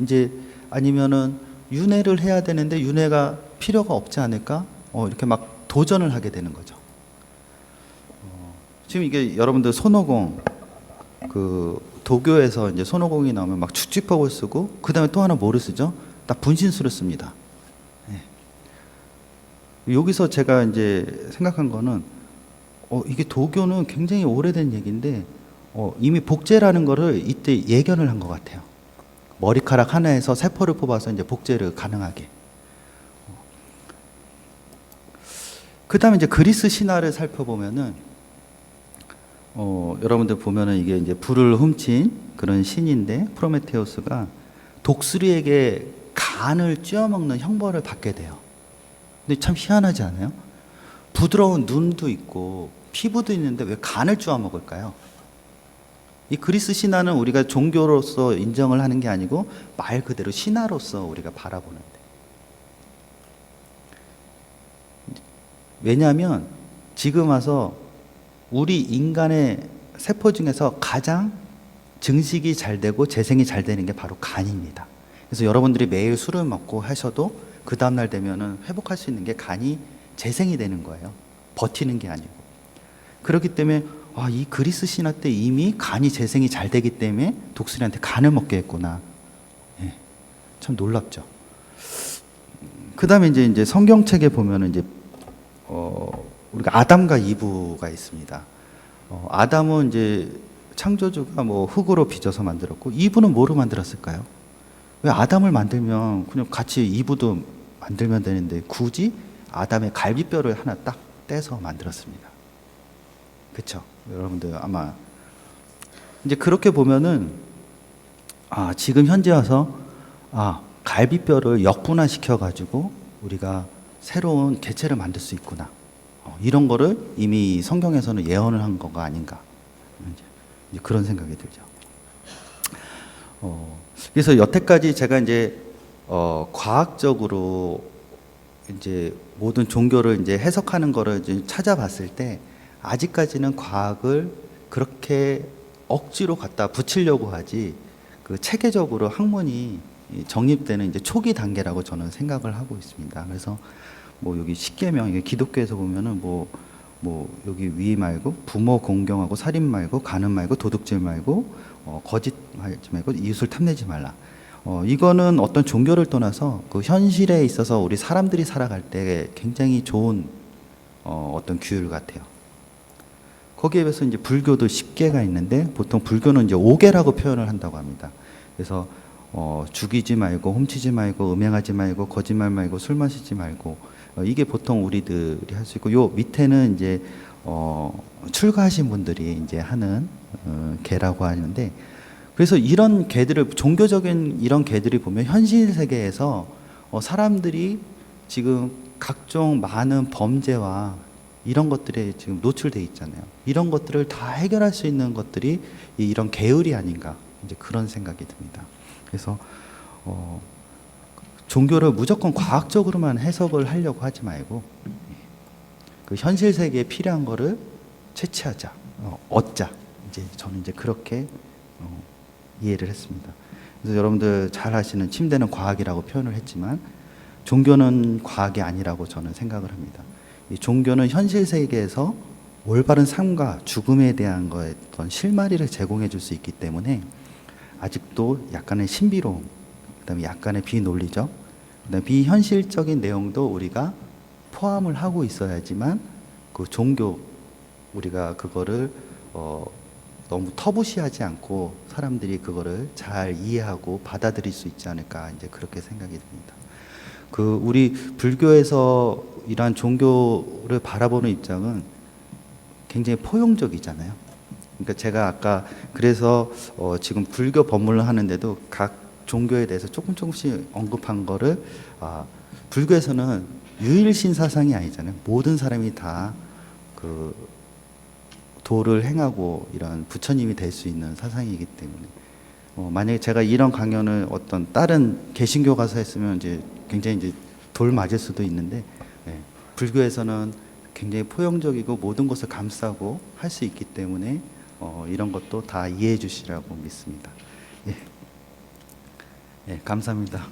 이제 아니면은 윤회를 해야 되는데 윤회가 필요가 없지 않을까? 이렇게 막 도전을 하게 되는 거죠. 지금 이게 여러분들 손오공, 그 도교에서 이제 손오공이 나오면 막 축지법을 쓰고 그 다음에 또 하나 뭐를 쓰죠? 딱 분신술을 씁니다. 여기서 제가 이제 생각한 거는 이게 도교는 굉장히 오래된 얘기인데 이미 복제라는 거를 이때 예견을 한 것 같아요. 머리카락 하나에서 세포를 뽑아서 이제 복제를 가능하게. 그 다음에 이제 그리스 신화를 살펴보면은 여러분들 보면은 이게 이제 불을 훔친 그런 신인데 프로메테우스가 독수리에게 간을 찧어먹는 형벌을 받게 돼요. 근데 참 희한하지 않아요? 부드러운 눈도 있고 피부도 있는데 왜 간을 쪼아 먹을까요? 이 그리스 신화는 우리가 종교로서 인정을 하는 게 아니고 말 그대로 신화로서 우리가 바라보는데, 왜냐하면 지금 와서 우리 인간의 세포 중에서 가장 증식이 잘 되고 재생이 잘 되는 게 바로 간입니다. 그래서 여러분들이 매일 술을 먹고 하셔도 그 다음날 되면은 회복할 수 있는 게 간이 재생이 되는 거예요. 버티는 게 아니고. 그렇기 때문에 이 그리스 신화 때 이미 간이 재생이 잘 되기 때문에 독수리한테 간을 먹게 했구나. 참 놀랍죠. 그 다음에 이제 성경책에 보면은 이제 우리가 아담과 이브가 있습니다. 아담은 이제 창조주가 뭐 흙으로 빚어서 만들었고 이브는 뭐로 만들었을까요? 왜 아담을 만들면 그냥 같이 이브도 만들면 되는데 굳이 아담의 갈비뼈를 하나 딱 떼서 만들었습니다. 그렇죠? 여러분들 아마 이제 그렇게 보면은 지금 현재 와서 갈비뼈를 역분화시켜 가지고 우리가 새로운 개체를 만들 수 있구나. 이런 거를 이미 성경에서는 예언을 한 거가 아닌가. 이제 그런 생각이 들죠. 그래서 여태까지 제가 이제 과학적으로 이제 모든 종교를 이제 해석하는 거를 이제 찾아봤을 때 아직까지는 과학을 그렇게 억지로 갖다 붙이려고 하지 그 체계적으로 학문이 정립되는 이제 초기 단계라고 저는 생각을 하고 있습니다. 그래서 뭐 여기 십계명 이게 기독교에서 보면은 뭐 여기 위 말고 부모 공경하고 살인 말고 간음 말고 도둑질 말고 거짓하지 말고 이웃을 탐내지 말라. 이거는 어떤 종교를 떠나서 그 현실에 있어서 우리 사람들이 살아갈 때 굉장히 좋은 어떤 규율 같아요. 거기에 비해서 이제 불교도 10개가 있는데 보통 불교는 이제 5개라고 표현을 한다고 합니다. 그래서 죽이지 말고 훔치지 말고 음행하지 말고 거짓말 말고 술 마시지 말고 이게 보통 우리들이 할 수 있고 요 밑에는 이제 출가하신 분들이 이제 하는 개라고 하는데 그래서 이런 개들을 종교적인 이런 개들이 보면 현실 세계에서 사람들이 지금 각종 많은 범죄와 이런 것들에 지금 노출돼 있잖아요. 이런 것들을 다 해결할 수 있는 것들이 이런 계율이 아닌가 이제 그런 생각이 듭니다. 그래서 종교를 무조건 과학적으로만 해석을 하려고 하지 말고 그 현실 세계에 필요한 거를 채취하자, 얻자. 이제 저는 이제 그렇게 이해를 했습니다. 그래서 여러분들 잘 아시는 침대는 과학이라고 표현을 했지만 종교는 과학이 아니라고 저는 생각을 합니다. 이 종교는 현실 세계에서 올바른 삶과 죽음에 대한 거에 어떤 실마리를 제공해 줄 수 있기 때문에 아직도 약간의 신비로움, 그다음에 약간의 비논리적, 그다음에 비현실적인 내용도 우리가 포함을 하고 있어야지만 그 종교 우리가 그거를 너무 터부시하지 않고 사람들이 그거를 잘 이해하고 받아들일 수 있지 않을까 이제 그렇게 생각이 듭니다. 그 우리 불교에서 이러한 종교를 바라보는 입장은 굉장히 포용적이잖아요. 그러니까 제가 아까 그래서 지금 불교 법문을 하는데도 각 종교에 대해서 조금씩 언급한 거를 불교에서는 유일신 사상이 아니잖아요. 모든 사람이 다 그 도를 행하고 이런 부처님이 될 수 있는 사상이기 때문에 만약에 제가 이런 강연을 어떤 다른 개신교 가서 했으면 이제 굉장히 이제 돌 맞을 수도 있는데 불교에서는 굉장히 포용적이고 모든 것을 감싸고 할 수 있기 때문에 이런 것도 다 이해해 주시라고 믿습니다. 예, 감사합니다.